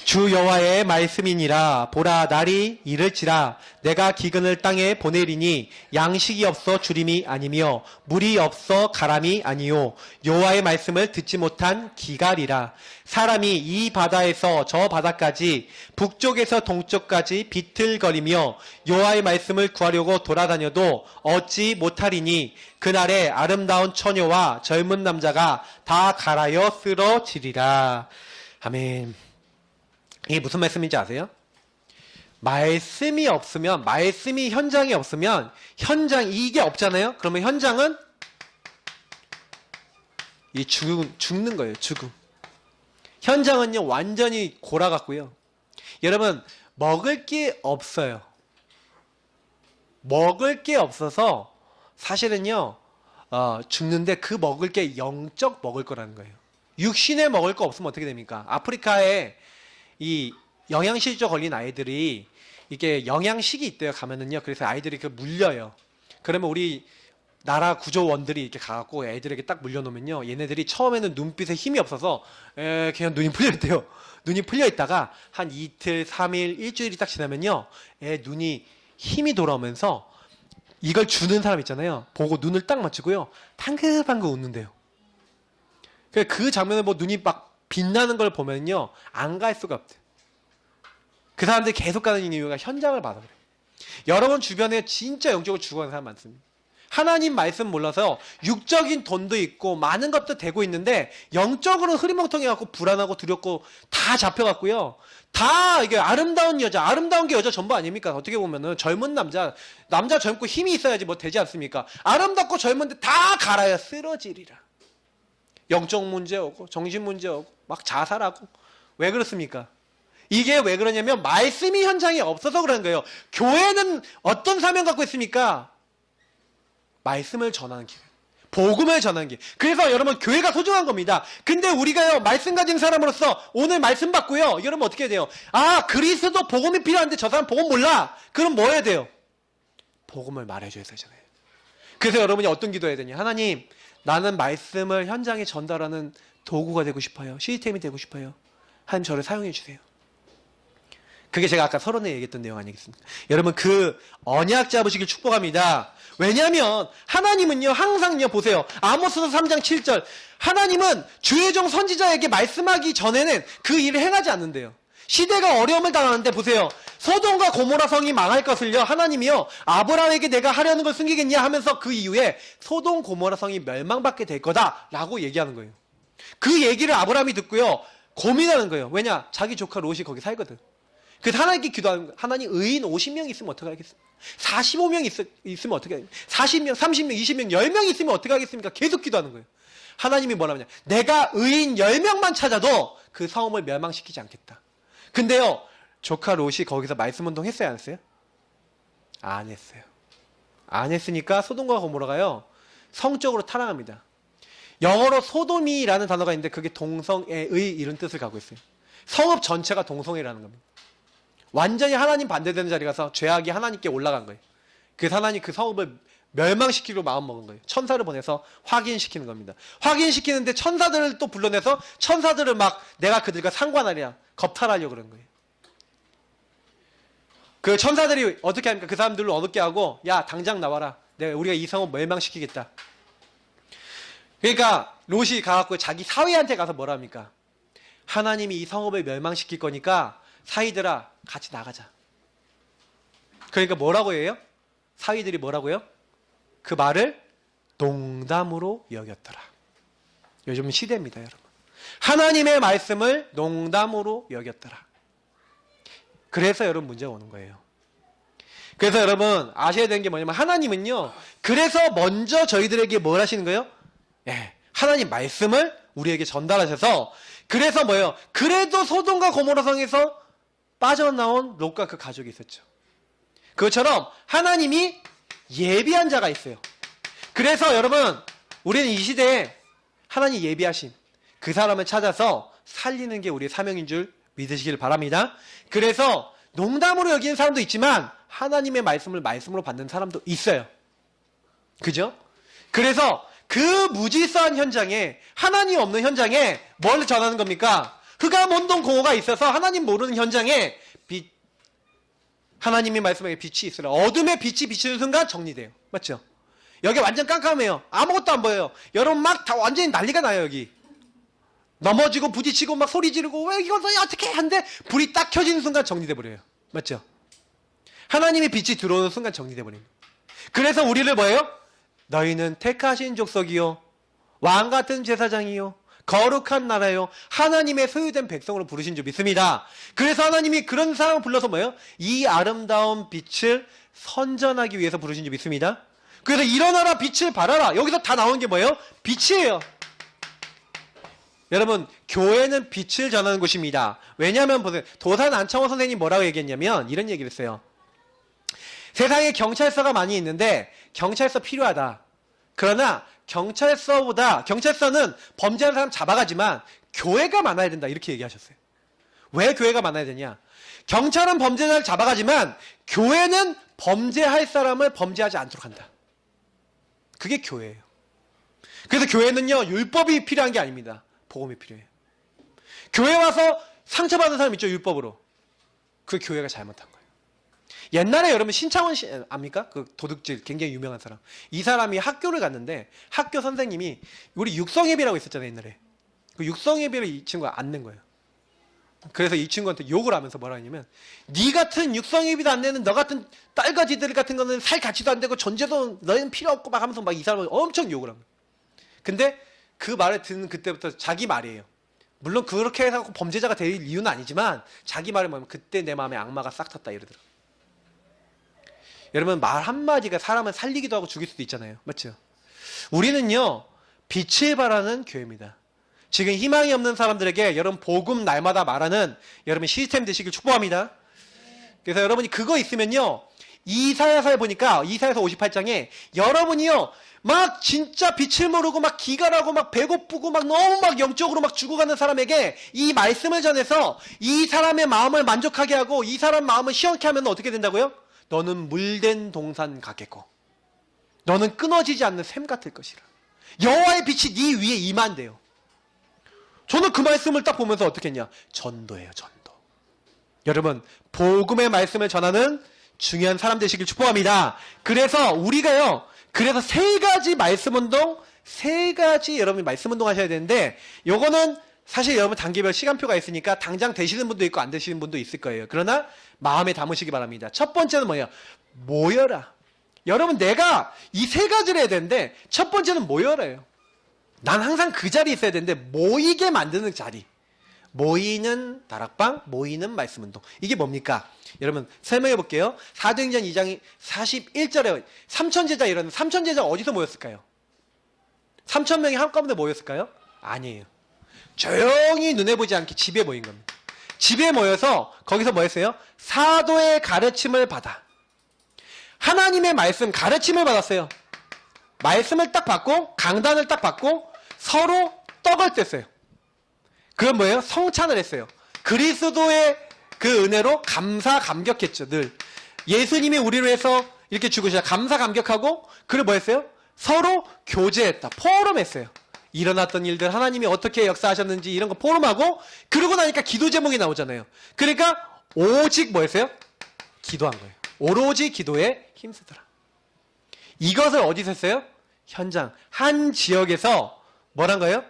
주 여호와의 말씀이니라. 보라, 날이 이를지라. 내가 기근을 땅에 보내리니 양식이 없어 주림이 아니며 물이 없어 가람이 아니요 여호와의 말씀을 듣지 못한 기갈이라. 사람이 이 바다에서 저 바다까지 북쪽에서 동쪽까지 비틀거리며 여호와의 말씀을 구하려고 돌아다녀도 얻지 못하리니 그날에 아름다운 처녀와 젊은 남자가 다 갈아여 쓰러지리라. 아멘. 이게 무슨 말씀인지 아세요? 말씀이 없으면, 말씀이 현장에 없으면 이게 없잖아요? 그러면 현장은 죽는 거예요. 죽음. 현장은요 완전히 골아갔고요. 여러분 먹을 게 없어요. 먹을 게 없어서 사실은요 죽는데, 그 먹을 게 영적 먹을 거라는 거예요. 육신에 먹을 거 없으면 어떻게 됩니까? 아프리카에 이 영양실조 걸린 아이들이 이게 영양식이 있대요. 가면은요. 그래서 아이들이 그 물려요. 그러면 우리 나라 구조원들이 이렇게 가갖고 애들에게 딱 물려놓으면요, 얘네들이 처음에는 눈빛에 힘이 없어서 그냥 눈이 풀려있대요. 눈이 풀려있다가 한 이틀, 3일, 일주일이 딱 지나면요, 애 눈이 힘이 돌아오면서 이걸 주는 사람 있잖아요. 보고 눈을 딱 맞추고요, 방긋방긋 웃는데요. 그 장면을 뭐 눈이 막 빛나는 걸 보면요 안 갈 수가 없대. 그 사람들이 계속 가는 이유가 현장을 봐서 그래. 여러분 주변에 진짜 영적으로 죽어가는 사람 많습니다. 하나님 말씀 몰라서 육적인 돈도 있고 많은 것도 되고 있는데 영적으로는 흐리멍텅해갖고 불안하고 두렵고 다 잡혀갔고요. 다 이게 아름다운 여자, 아름다운 게 여자 전부 아닙니까? 어떻게 보면은 젊은 남자 젊고 힘이 있어야지 뭐 되지 않습니까? 아름답고 젊은데 다 갈아야 쓰러지리라. 영적 문제 오고 정신 문제 오고 막 자살하고. 왜 그렇습니까? 이게 왜 그러냐면 말씀이 현장에 없어서 그런 거예요. 교회는 어떤 사명 갖고 있습니까? 말씀을 전하는 길, 복음을 전하는 길. 그래서 여러분 교회가 소중한 겁니다. 근데 우리가요 말씀 가진 사람으로서 오늘 말씀 받고요, 여러분 어떻게 해야 돼요? 아, 그리스도 복음이 필요한데 저 사람 복음 몰라. 그럼 뭐 해야 돼요? 복음을 말해줘야 되잖아요. 그래서 여러분이 어떤 기도해야 되냐? 하나님, 나는 말씀을 현장에 전달하는 도구가 되고 싶어요. 시스템이 되고 싶어요. 하나님 저를 사용해 주세요. 그게 제가 아까 서론에 얘기했던 내용 아니겠습니까? 여러분 그 언약 잡으시길 축복합니다. 왜냐하면 하나님은요 항상요, 보세요, 아모스서 3장 7절, 하나님은 주의 종 선지자에게 말씀하기 전에는 그 일을 행하지 않는데요. 시대가 어려움을 당하는데 보세요, 소돔과 고모라 성이 망할 것을요 하나님이요 아브라함에게 내가 하려는 걸 숨기겠냐 하면서 그 이후에 소돔 고모라 성이 멸망받게 될 거다 라고 얘기하는 거예요. 그 얘기를 아브라함이 듣고요 고민하는 거예요. 왜냐? 자기 조카 롯이 거기 살거든. 그래서 하나님께 기도하는 거예요. 하나님, 의인 50명 있으면 어떻게 하겠습니까? 45명 있으면 어떻게 하겠습니까? 40명, 30명, 20명, 10명 있으면 어떻게 하겠습니까? 계속 기도하는 거예요. 하나님이 뭐라고 하냐? 내가 의인 10명만 찾아도 그 성읍을 멸망시키지 않겠다. 근데요 조카 롯이 거기서 말씀 운동 했어요, 안 했어요? 안 했어요. 안 했으니까 소돔과 고모라가요 성적으로 타락합니다. 영어로 소돔이라는 단어가 있는데 그게 동성애의 이런 뜻을 갖고 있어요. 성읍 전체가 동성애라는 겁니다. 완전히 하나님 반대되는 자리 가서 죄악이 하나님께 올라간 거예요. 그래서 하나님 그 성읍을 멸망시키기로 마음먹은 거예요. 천사를 보내서 확인시키는 겁니다. 확인시키는데 천사들을 또 불러내서 천사들을 막 내가 그들과 상관하랴 겁탈하려고 그런 거예요. 그 천사들이 어떻게 합니까? 그 사람들을 어둡게 하고 야 당장 나와라. 우리가 이 성을 멸망시키겠다. 그러니까 롯이 가갖고 자기 사위한테 가서 뭐라 합니까? 하나님이 이 성읍을 멸망시킬 거니까 사위들아 같이 나가자. 그러니까 뭐라고 해요? 사위들이 뭐라고요? 그 말을 농담으로 여겼더라. 요즘 시대입니다, 여러분. 하나님의 말씀을 농담으로 여겼더라. 그래서 여러분 문제가 오는 거예요. 그래서 여러분 아셔야 되는 게 뭐냐면 하나님은요. 그래서 먼저 저희들에게 뭘 하시는 거예요? 예, 하나님 말씀을 우리에게 전달하셔서 그래서 뭐예요? 그래도 소돔과 고모라 성에서 빠져나온 롯과 그 가족이 있었죠. 그것처럼 하나님이 예비한 자가 있어요. 그래서 여러분 우리는 이 시대에 하나님 예비하신 그 사람을 찾아서 살리는 게 우리의 사명인 줄 믿으시길 바랍니다. 그래서 농담으로 여기는 사람도 있지만 하나님의 말씀을 말씀으로 받는 사람도 있어요. 그죠? 그래서 그 무질서한 현장에 하나님 없는 현장에 뭘 전하는 겁니까? 흑암온동 공허가 있어서 하나님 모르는 현장에 하나님의 말씀에 빛이 있으라. 어둠에 빛이 비치는 순간 정리돼요. 맞죠? 여기 완전 깜깜해요. 아무것도 안 보여요. 여러분 막 다 완전히 난리가 나요. 여기 넘어지고 부딪히고 막 소리 지르고 왜 이걸 어떻게 한데 불이 딱 켜지는 순간 정리돼 버려요. 맞죠? 하나님의 빛이 들어오는 순간 정리돼 버립니다. 그래서 우리를 뭐예요? 너희는 택하신 족속이요 왕같은 제사장이요 거룩한 나라요 하나님의 소유된 백성으로 부르신 줄 믿습니다. 그래서 하나님이 그런 사람을 불러서 뭐예요? 이 아름다운 빛을 선전하기 위해서 부르신 줄 믿습니다. 그래서 일어나라 빛을 발하라. 여기서 다 나오는 게 뭐예요? 빛이에요. 여러분 교회는 빛을 전하는 곳입니다. 왜냐하면 보세요. 도산 안창호 선생님이 뭐라고 얘기했냐면 이런 얘기를 했어요. 세상에 경찰서가 많이 있는데 경찰서 필요하다. 그러나 경찰서는 범죄하는 사람 잡아가지만 교회가 많아야 된다. 이렇게 얘기하셨어요. 왜 교회가 많아야 되냐? 경찰은 범죄자를 잡아가지만 교회는 범죄할 사람을 범죄하지 않도록 한다. 그게 교회예요. 그래서 교회는요 율법이 필요한 게 아닙니다. 복음이 필요해요. 교회 와서 상처받은 사람 있죠, 율법으로. 그 교회가 잘못한 거예요. 옛날에 여러분 신창원 씨 압니까? 그 도둑질 굉장히 유명한 사람. 이 사람이 학교를 갔는데 학교 선생님이 우리 육성예비라고 있었잖아요, 옛날에. 그 육성예비를 이 친구가 안 낸 거예요. 그래서 이 친구한테 욕을 하면서 뭐라 했냐면 네 같은 육성예비도 안 내는 너 같은 딸가지들 같은 거는 살 가치도 안 되고 존재도 너희는 필요 없고 막 하면서 막 이 사람을 엄청 욕을 합니다. 근데 그 말을 듣는 그때부터 자기 말이에요. 물론 그렇게 해서 범죄자가 될 이유는 아니지만 자기 말을 뭐냐면 그때 내 마음에 악마가 싹 탔다 이러더라고요. 여러분 말 한마디가 사람을 살리기도 하고 죽일 수도 있잖아요. 맞죠? 우리는요 빛을 발하는 교회입니다. 지금 희망이 없는 사람들에게 여러분 복음 날마다 말하는 여러분 시스템 되시길 축복합니다. 그래서 여러분이 그거 있으면요 이사야서에 보니까 이사야서 58장에 여러분이요 막 진짜 빛을 모르고 막 기갈하고 막 배고프고 막 너무 막 영적으로 막 죽어가는 사람에게 이 말씀을 전해서 이 사람의 마음을 만족하게 하고 이 사람 마음을 시원케 하면 어떻게 된다고요? 너는 물된 동산 가겠고 너는 끊어지지 않는 샘 같을 것이라. 여호와의 빛이 네 위에 임한대요. 저는 그 말씀을 딱 보면서 어떻게 했냐? 전도예요, 전도. 여러분 복음의 말씀을 전하는 중요한 사람 되시길 축복합니다. 그래서 우리가요 그래서 세 가지 말씀 운동, 세 가지 여러분이 말씀 운동 하셔야 되는데 요거는 사실 여러분 단계별 시간표가 있으니까 당장 되시는 분도 있고 안 되시는 분도 있을 거예요. 그러나 마음에 담으시기 바랍니다. 첫 번째는 뭐예요? 모여라. 여러분 내가 이 세 가지를 해야 되는데 첫 번째는 모여라예요. 난 항상 그 자리에 있어야 되는데 모이게 만드는 자리. 모이는 다락방, 모이는 말씀 운동. 이게 뭡니까? 여러분 설명해 볼게요. 사도행전 2장 41절에 3천제자 이런 3천제자 어디서 모였을까요? 3,000명이 한꺼번에 모였을까요? 아니에요. 조용히 눈에 보지 않게 집에 모인 겁니다. 집에 모여서 거기서 뭐 했어요? 사도의 가르침을 받아. 하나님의 말씀 가르침을 받았어요. 말씀을 딱 받고 강단을 딱 받고 서로 떡을 뗐어요. 그건 뭐예요? 성찬을 했어요. 그리스도의 그 은혜로 감사 감격했죠. 늘 예수님이 우리를 위해서 이렇게 죽으셔서 감사 감격하고 그리고 뭐 했어요? 서로 교제했다. 포럼했어요. 일어났던 일들 하나님이 어떻게 역사하셨는지 이런 거 포럼하고 그러고 나니까 기도 제목이 나오잖아요. 그러니까 오직 뭐 했어요? 기도한 거예요. 오로지 기도에 힘쓰더라. 이것을 어디서 했어요? 현장. 한 지역에서 뭐란 거예요?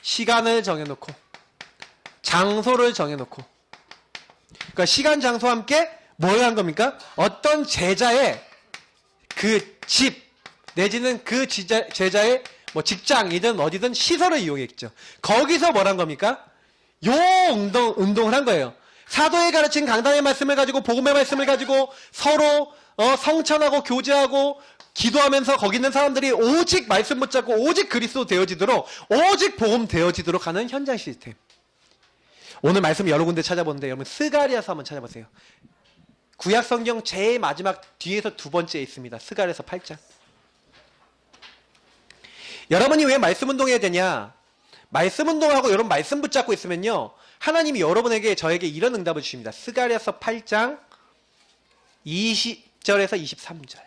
시간을 정해놓고 장소를 정해놓고, 그러니까 시간 장소와 함께 뭘 한 겁니까? 어떤 제자의 그 집 내지는 그 제자의 뭐 직장이든 어디든 시설을 이용했죠. 거기서 뭘 한 겁니까? 요 운동을 한 거예요. 사도의 가르친 강단의 말씀을 가지고 복음의 말씀을 가지고 서로 성찬하고 교제하고 기도하면서 거기 있는 사람들이 오직 말씀 붙잡고 오직 그리스도 되어지도록, 오직 복음 되어지도록 하는 현장 시스템. 오늘 말씀 여러 군데 찾아보는데 여러분 스가랴서 한번 찾아보세요. 구약 성경 제일 마지막 뒤에서 두 번째에 있습니다. 스가랴서 8장. 여러분이 왜 말씀 운동해야 되냐? 말씀 운동하고 여러분 말씀 붙잡고 있으면요, 하나님이 여러분에게 저에게 이런 응답을 주십니다. 스가랴서 8장 20절에서 23절.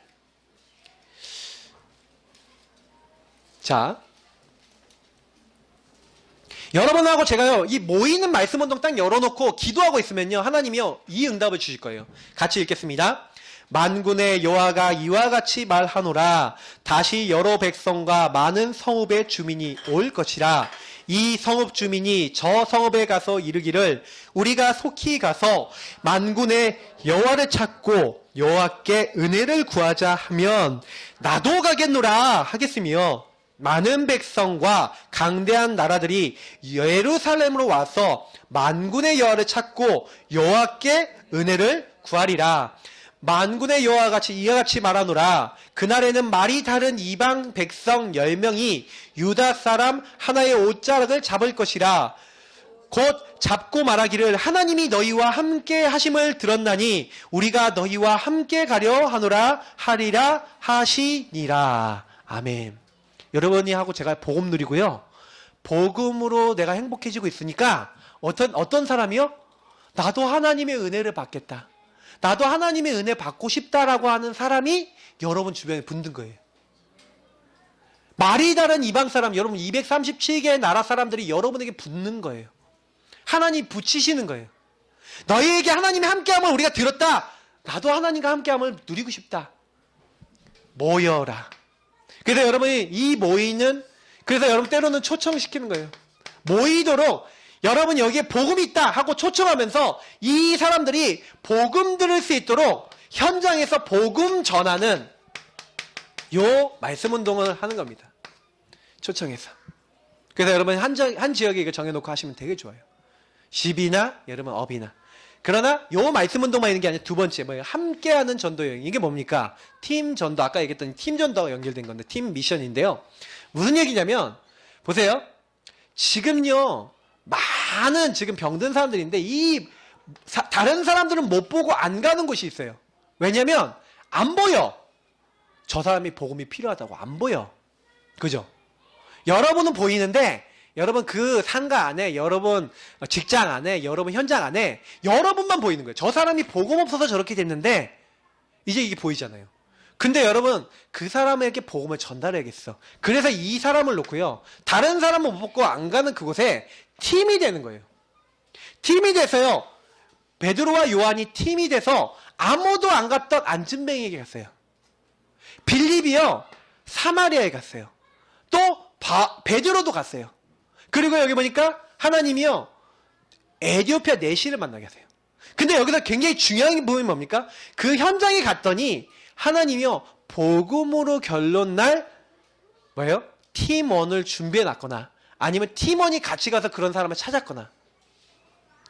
자, 여러분하고 제가요, 이 모이는 말씀 운동 딱 열어놓고 기도하고 있으면요, 하나님이요, 이 응답을 주실 거예요. 같이 읽겠습니다. 만군의 여호와가 이와 같이 말하노라. 다시 여러 백성과 많은 성읍의 주민이 올 것이라. 이 성읍 주민이 저 성읍에 가서 이르기를 우리가 속히 가서 만군의 여호와를 찾고 여호와께 은혜를 구하자 하면 나도 가겠노라 하겠으며, 많은 백성과 강대한 나라들이 예루살렘으로 와서 만군의 여호와를 찾고 여호와께 은혜를 구하리라. 만군의 여호와 같이 이와 같이 말하노라. 그날에는 말이 다른 이방 백성 10명이 유다 사람 하나의 옷자락을 잡을 것이라. 곧 잡고 말하기를 하나님이 너희와 함께 하심을 들었나니 우리가 너희와 함께 가려 하노라 하리라 하시니라. 아멘. 여러분이 하고 제가 복음 누리고요, 복음으로 내가 행복해지고 있으니까 어떤 사람이요? 나도 하나님의 은혜를 받겠다, 나도 하나님의 은혜 받고 싶다라고 하는 사람이 여러분 주변에 붙는 거예요. 말이 다른 이방 사람, 여러분 237개의 나라 사람들이 여러분에게 붙는 거예요. 하나님 붙이시는 거예요. 너희에게 하나님이 함께함을 우리가 들었다, 나도 하나님과 함께함을 누리고 싶다, 모여라. 그래서 여러분이 이 모이는, 그래서 여러분 때로는 초청시키는 거예요. 모이도록 여러분 여기에 복음이 있다 하고 초청하면서 이 사람들이 복음 들을 수 있도록 현장에서 복음 전하는 요 말씀 운동을 하는 겁니다. 초청해서. 그래서 여러분 한 지역에 이거 정해놓고 하시면 되게 좋아요. 집이나 여러분 업이나. 그러나 요 말씀 운동만 있는 게 아니라 두 번째 뭐예요? 함께하는 전도 여행. 이게 뭡니까? 팀 전도. 아까 얘기했던 팀 전도가 연결된 건데 팀 미션인데요. 무슨 얘기냐면 보세요. 지금요 많은 지금 병든 사람들인데 다른 사람들은 못 보고 안 가는 곳이 있어요. 왜냐면 안 보여. 저 사람이 복음이 필요하다고 안 보여. 그죠? 여러분은 보이는데 여러분 그 상가 안에, 여러분 직장 안에, 여러분 현장 안에 여러분만 보이는 거예요. 저 사람이 복음 없어서 저렇게 됐는데 이제 이게 보이잖아요. 근데 여러분 그 사람에게 복음을 전달해야겠어. 그래서 이 사람을 놓고요, 다른 사람은 못 보고 안 가는 그곳에 팀이 되는 거예요. 팀이 돼서요, 베드로와 요한이 팀이 돼서 아무도 안 갔던 안진뱅이에게 갔어요. 빌립이요 사마리아에 갔어요. 또 베드로도 갔어요. 그리고 여기 보니까 하나님이요 에티오피아 내시를 만나게 하세요. 근데 여기서 굉장히 중요한 부분이 뭡니까? 그 현장에 갔더니 하나님이요 복음으로 결론 날 뭐예요? 팀원을 준비해 놨거나 아니면 팀원이 같이 가서 그런 사람을 찾았거나.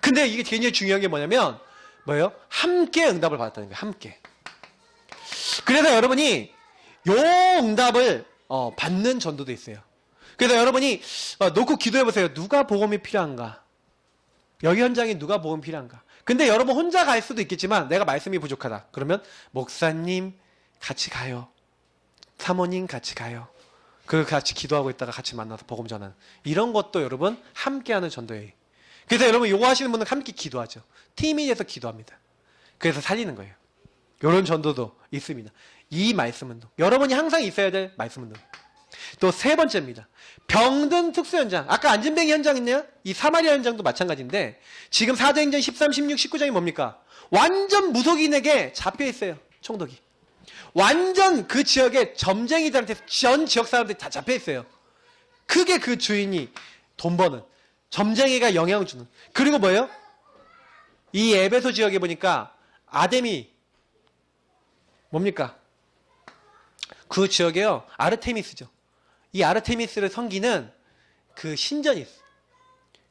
근데 이게 굉장히 중요한 게 뭐냐면 뭐예요? 함께 응답을 받았다는 거예요. 함께. 그래서 여러분이 요 응답을 받는 전도도 있어요. 그래서 여러분이 놓고 기도해 보세요. 누가 복음이 필요한가? 여기 현장에 누가 복음이 필요한가? 근데 여러분 혼자 갈 수도 있겠지만 내가 말씀이 부족하다. 그러면 목사님 같이 가요. 사모님 같이 가요. 그 같이 기도하고 있다가 같이 만나서 복음 전하는 이런 것도 여러분 함께하는 전도예요. 그래서 여러분 요거 하시는 분은 함께 기도하죠. 팀이 돼서 기도합니다. 그래서 살리는 거예요. 이런 전도도 있습니다. 이 말씀 운동. 여러분이 항상 있어야 될 말씀 운동. 또 세 번째입니다. 병든 특수 현장. 아까 안진뱅이 현장 있네요. 이 사마리아 현장도 마찬가지인데 지금 사도행전 13, 16, 19장이 뭡니까? 완전 무속인에게 잡혀 있어요. 총독이. 완전 그 지역에 점쟁이들한테 전 지역 사람들이 다 잡혀 있어요. 그게 그 주인이 돈 버는 점쟁이가 영향을 주는. 그리고 뭐예요? 이 에베소 지역에 보니까 아데미 뭡니까? 그 지역에요. 아르테미스죠. 이 아르테미스를 섬기는 그 신전이 있어.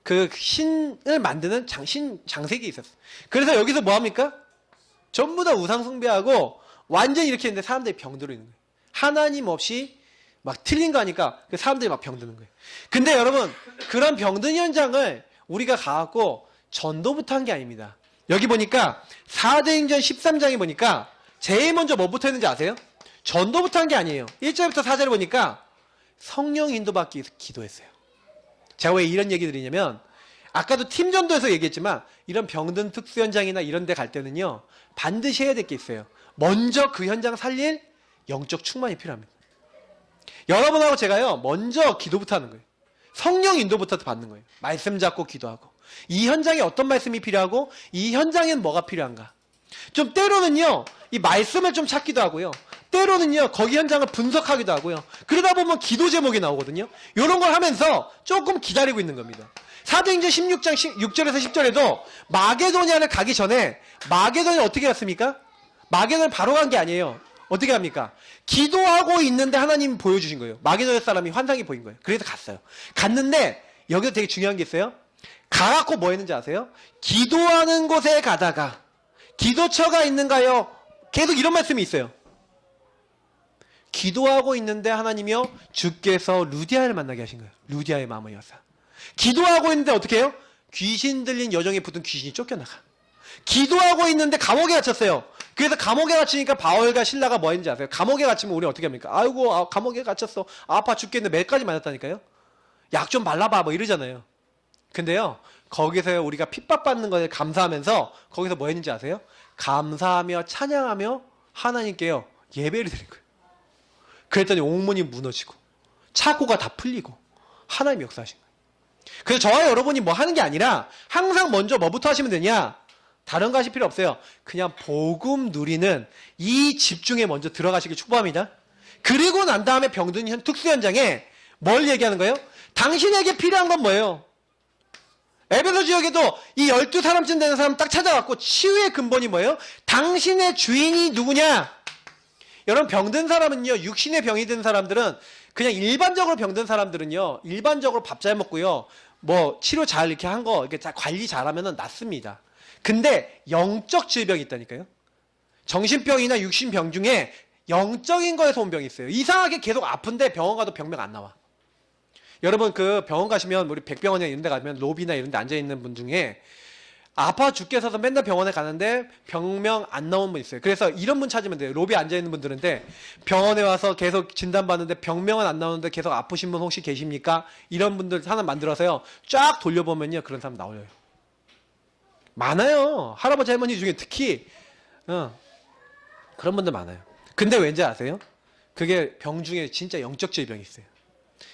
그 신을 만드는 장색이 있었어. 그래서 여기서 뭐 합니까? 전부 다 우상 숭배하고 완전히 이렇게 했는데 사람들이 병들어 있는 거예요. 하나님 없이 막 틀린 거 하니까 그 사람들이 막 병드는 거예요. 근데 여러분 그런 병든 현장을 우리가 가갖고 전도부터 한 게 아닙니다. 여기 보니까 사도행전 13장에 보니까 제일 먼저 뭐부터 했는지 아세요? 전도부터 한 게 아니에요. 1절부터 4절을 보니까 성령 인도받기 위해서 기도했어요. 제가 왜 이런 얘기 드리냐면 아까도 팀전도에서 얘기했지만 이런 병든 특수 현장이나 이런 데 갈 때는요 반드시 해야 될 게 있어요. 먼저 그 현장 살릴 영적 충만이 필요합니다. 여러분하고 제가요 먼저 기도부터 하는 거예요. 성령 인도부터 받는 거예요. 말씀 잡고 기도하고 이 현장에 어떤 말씀이 필요하고 이 현장엔 뭐가 필요한가. 좀 때로는요 이 말씀을 좀 찾기도 하고요. 때로는요 거기 현장을 분석하기도 하고요. 그러다 보면 기도 제목이 나오거든요. 이런 걸 하면서 조금 기다리고 있는 겁니다. 사도행전 16장 6절에서 10절에도 마게도냐를 가기 전에 마게도냐 어떻게 갔습니까? 마게도냐 바로 간 게 아니에요. 어떻게 합니까? 기도하고 있는데 하나님이 보여주신 거예요. 마게도냐 사람이 환상이 보인 거예요. 그래서 갔어요. 갔는데 여기서 되게 중요한 게 있어요. 가갖고 뭐 했는지 아세요? 기도하는 곳에 가다가 기도처가 있는가요? 계속 이런 말씀이 있어요. 기도하고 있는데 하나님이요 주께서 루디아를 만나게 하신 거예요. 루디아의 마음의 여사. 기도하고 있는데 어떻게 해요? 귀신 들린 여정에 붙은 귀신이 쫓겨나가. 기도하고 있는데 감옥에 갇혔어요. 그래서 감옥에 갇히니까 바울과 신라가 뭐 했는지 아세요? 감옥에 갇히면 우리 어떻게 합니까? 아이고 감옥에 갇혔어. 아파 죽겠는데 매까지 맞았다니까요. 약 좀 발라봐 뭐 이러잖아요. 근데요 거기서 우리가 핍박받는 것에 감사하면서 거기서 뭐 했는지 아세요? 감사하며 찬양하며 하나님께요 예배를 드린 거예요. 그랬더니 옥문이 무너지고 착고가 다 풀리고 하나님이 역사하신 거예요. 그래서 저와 여러분이 뭐 하는 게 아니라 항상 먼저 뭐부터 하시면 되냐? 다른 거 하실 필요 없어요. 그냥 복음 누리는 이 집중에 먼저 들어가시길 축복합니다. 그리고 난 다음에 병든 특수 현장에 뭘 얘기하는 거예요? 당신에게 필요한 건 뭐예요? 에베소 지역에도 이 12사람쯤 되는 사람 딱 찾아왔고 치유의 근본이 뭐예요? 당신의 주인이 누구냐? 여러분 병든 사람은요 육신의 병이 든 사람들은 그냥 일반적으로 병든 사람들은요 일반적으로 밥 잘 먹고요 뭐 치료 잘 이렇게 한 거 이렇게 관리 잘하면은 낫습니다. 근데 영적 질병이 있다니까요. 정신병이나 육신병 중에 영적인 거에서 온 병이 있어요. 이상하게 계속 아픈데 병원 가도 병명 안 나와. 여러분 그 병원 가시면 우리 백병원이나 이런 데 가면 로비나 이런 데 앉아있는 분 중에 아파 죽겠어서 맨날 병원에 가는데 병명 안 나온 분 있어요. 그래서 이런 분 찾으면 돼요. 로비에 앉아있는 분들인데 병원에 와서 계속 진단받는데 병명은 안 나오는데 계속 아프신 분 혹시 계십니까? 이런 분들 하나 만들어서요. 쫙 돌려보면요. 그런 사람 나와요. 많아요. 할아버지 할머니 중에 특히 그런 분들 많아요. 근데 왠지 아세요? 그게 병 중에 진짜 영적 질병이 있어요.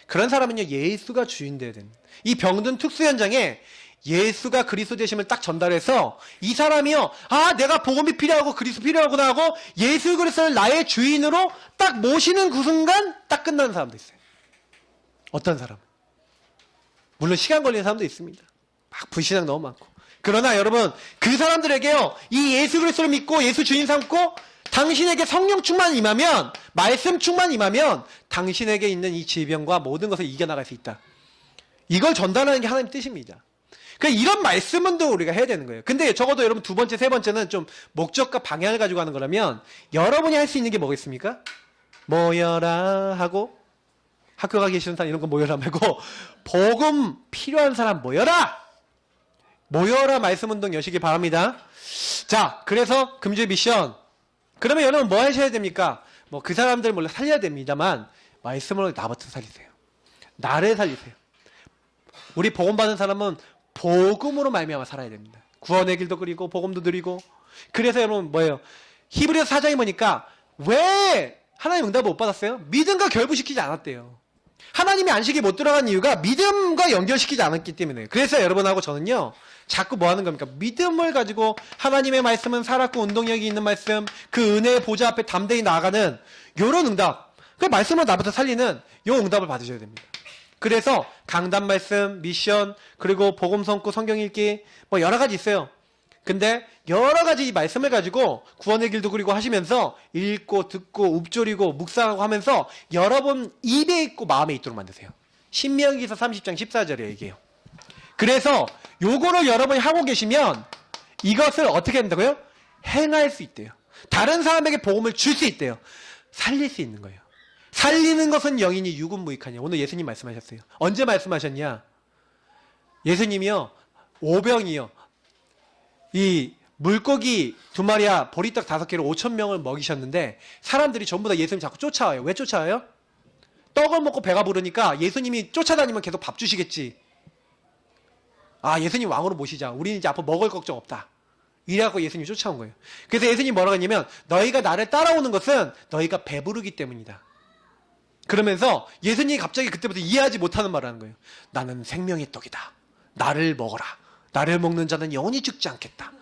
그런 사람은요. 예수가 주인 돼야 됩니다. 이 병든 특수 현장에 예수가 그리스도 되심을 딱 전달해서 이 사람이요. 아 내가 복음이 필요하고 그리스도 필요하구나 하고 예수 그리스도를 나의 주인으로 딱 모시는 그 순간 딱 끝나는 사람도 있어요. 어떤 사람은. 물론 시간 걸리는 사람도 있습니다. 막 불신앙 너무 많고. 그러나 여러분 그 사람들에게요. 이 예수 그리스도를 믿고 예수 주인 삼고 당신에게 성령 충만 임하면 말씀 충만 임하면 당신에게 있는 이 질병과 모든 것을 이겨나갈 수 있다. 이걸 전달하는 게 하나님 뜻입니다. 그러니까 이런 말씀은 또 우리가 해야 되는 거예요. 근데 적어도 여러분 두 번째, 세 번째는 좀 목적과 방향을 가지고 하는 거라면 여러분이 할 수 있는 게 뭐겠습니까? 모여라 하고 학교 가기 싫은 사람 이런 거 모여라 말고 복음 필요한 사람 모여라! 모여라 말씀운동 여시기 바랍니다. 자, 그래서 금주의 미션. 그러면 여러분 뭐 하셔야 됩니까? 뭐 그 사람들 몰래 살려야 됩니다만 말씀으로 나부터 살리세요. 나를 살리세요. 우리 복음 받은 사람은 복음으로 말미암아 살아야 됩니다. 구원의 길도 그리고 복음도 드리고. 그래서 여러분 뭐예요? 히브리서 4장에 보니까 왜 하나님 응답을 못 받았어요? 믿음과 결부시키지 않았대요. 하나님의 안식이 못 들어간 이유가 믿음과 연결시키지 않았기 때문에. 그래서 여러분하고 저는요, 자꾸 뭐 하는 겁니까? 믿음을 가지고 하나님의 말씀은 살았고 운동력이 있는 말씀, 그 은혜의 보좌 앞에 담대히 나아가는 요런 응답, 그 말씀으로 나부터 살리는 요 응답을 받으셔야 됩니다. 그래서 강단 말씀, 미션, 그리고 복음 선고, 성경 읽기, 뭐 여러 가지 있어요. 근데 여러 가지 이 말씀을 가지고 구원의 길도 그리고 하시면서 읽고 듣고 읊조리고 묵상하고 하면서 여러분 입에 있고 마음에 있도록 만드세요. 신명기서 30장 14절에 얘기해요. 그래서 요거를 여러분이 하고 계시면 이것을 어떻게 한다고요? 행할 수 있대요. 다른 사람에게 복음을 줄 수 있대요. 살릴 수 있는 거예요. 살리는 것은 영이니 육은 무익하냐. 오늘 예수님 말씀하셨어요. 언제 말씀하셨냐? 예수님이요, 오병이요, 이 물고기 2마리와 보리떡 5개로 5,000명을 먹이셨는데 사람들이 전부 다 예수님 자꾸 쫓아와요. 왜 쫓아와요? 떡을 먹고 배가 부르니까 예수님이 쫓아다니면 계속 밥 주시겠지. 아, 예수님 왕으로 모시자. 우리는 이제 앞으로 먹을 걱정 없다. 이래갖고 예수님이 쫓아온 거예요. 그래서 예수님이 뭐라고 했냐면 너희가 나를 따라오는 것은 너희가 배부르기 때문이다. 그러면서 예수님이 갑자기 그때부터 이해하지 못하는 말을 하는 거예요. 나는 생명의 떡이다. 나를 먹어라. 나를 먹는 자는 영원히 죽지 않겠다.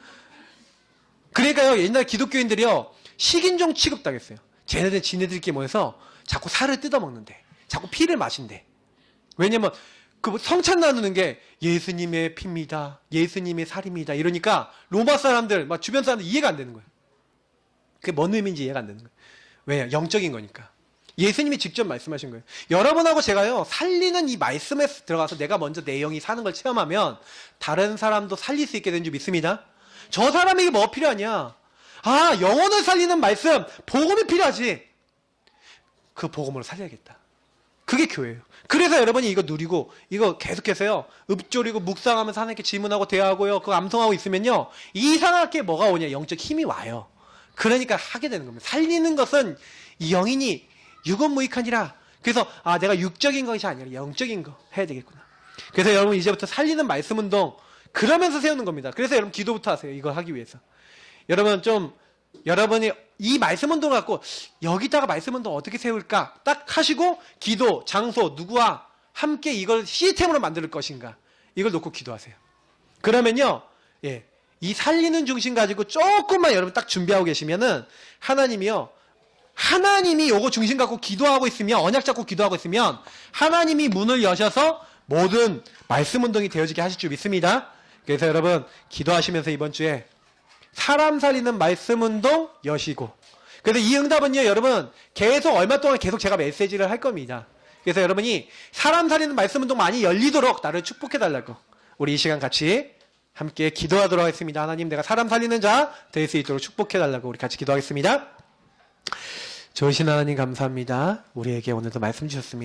그러니까요, 옛날 기독교인들이요, 식인종 취급당했어요. 쟤네들 지네들끼리 모여서 자꾸 살을 뜯어먹는데, 자꾸 피를 마신대. 왜냐면 그 성찬 나누는 게 예수님의 피입니다, 예수님의 살입니다 이러니까 로마 사람들, 막 주변 사람들 이해가 안 되는 거예요. 그게 뭔 의미인지 이해가 안 되는 거예요. 왜냐? 영적인 거니까. 예수님이 직접 말씀하신 거예요. 여러분하고 제가요, 살리는 이 말씀에 들어가서 내가 먼저 내 영이 사는 걸 체험하면 다른 사람도 살릴 수 있게 된 줄 믿습니다. 저 사람에게 뭐 필요하냐? 아, 영혼을 살리는 말씀, 복음이 필요하지. 그 복음으로 살려야겠다. 그게 교회예요. 그래서 여러분이 이거 누리고 이거 계속해서요, 읊조리고 묵상하면서 하나님께 질문하고 대화하고요, 그거 암송하고 있으면요, 이상하게 뭐가 오냐? 영적 힘이 와요. 그러니까 하게 되는 겁니다. 살리는 것은 영이니 육은 무익하니라. 그래서 아, 내가 육적인 것이 아니라 영적인 거 해야 되겠구나. 그래서 여러분 이제부터 살리는 말씀 운동 그러면서 세우는 겁니다. 그래서 여러분 기도부터 하세요. 이거 하기 위해서. 여러분 좀, 여러분이 이 말씀 운동을 갖고 여기다가 말씀 운동 어떻게 세울까 딱 하시고 기도, 장소, 누구와 함께 이걸 시스템으로 만들 것인가 이걸 놓고 기도하세요. 그러면요, 예, 이 살리는 중심 가지고 조금만 여러분 딱 준비하고 계시면은 하나님이 요거 중심 갖고 기도하고 있으면, 언약 잡고 기도하고 있으면 하나님이 문을 여셔서 모든 말씀 운동이 되어지게 하실 줄 믿습니다. 그래서 여러분 기도하시면서 이번 주에 사람 살리는 말씀 운동 여시고, 그래서 이 응답은요, 여러분 계속 얼마 동안 계속 제가 메시지를 할 겁니다. 그래서 여러분이 사람 살리는 말씀 운동 많이 열리도록 나를 축복해 달라고 우리 이 시간 같이 함께 기도하도록 하겠습니다. 하나님, 내가 사람 살리는 자 될 수 있도록 축복해 달라고 우리 같이 기도하겠습니다. 좋으신 하나님 감사합니다. 우리에게 오늘도 말씀 주셨습니다.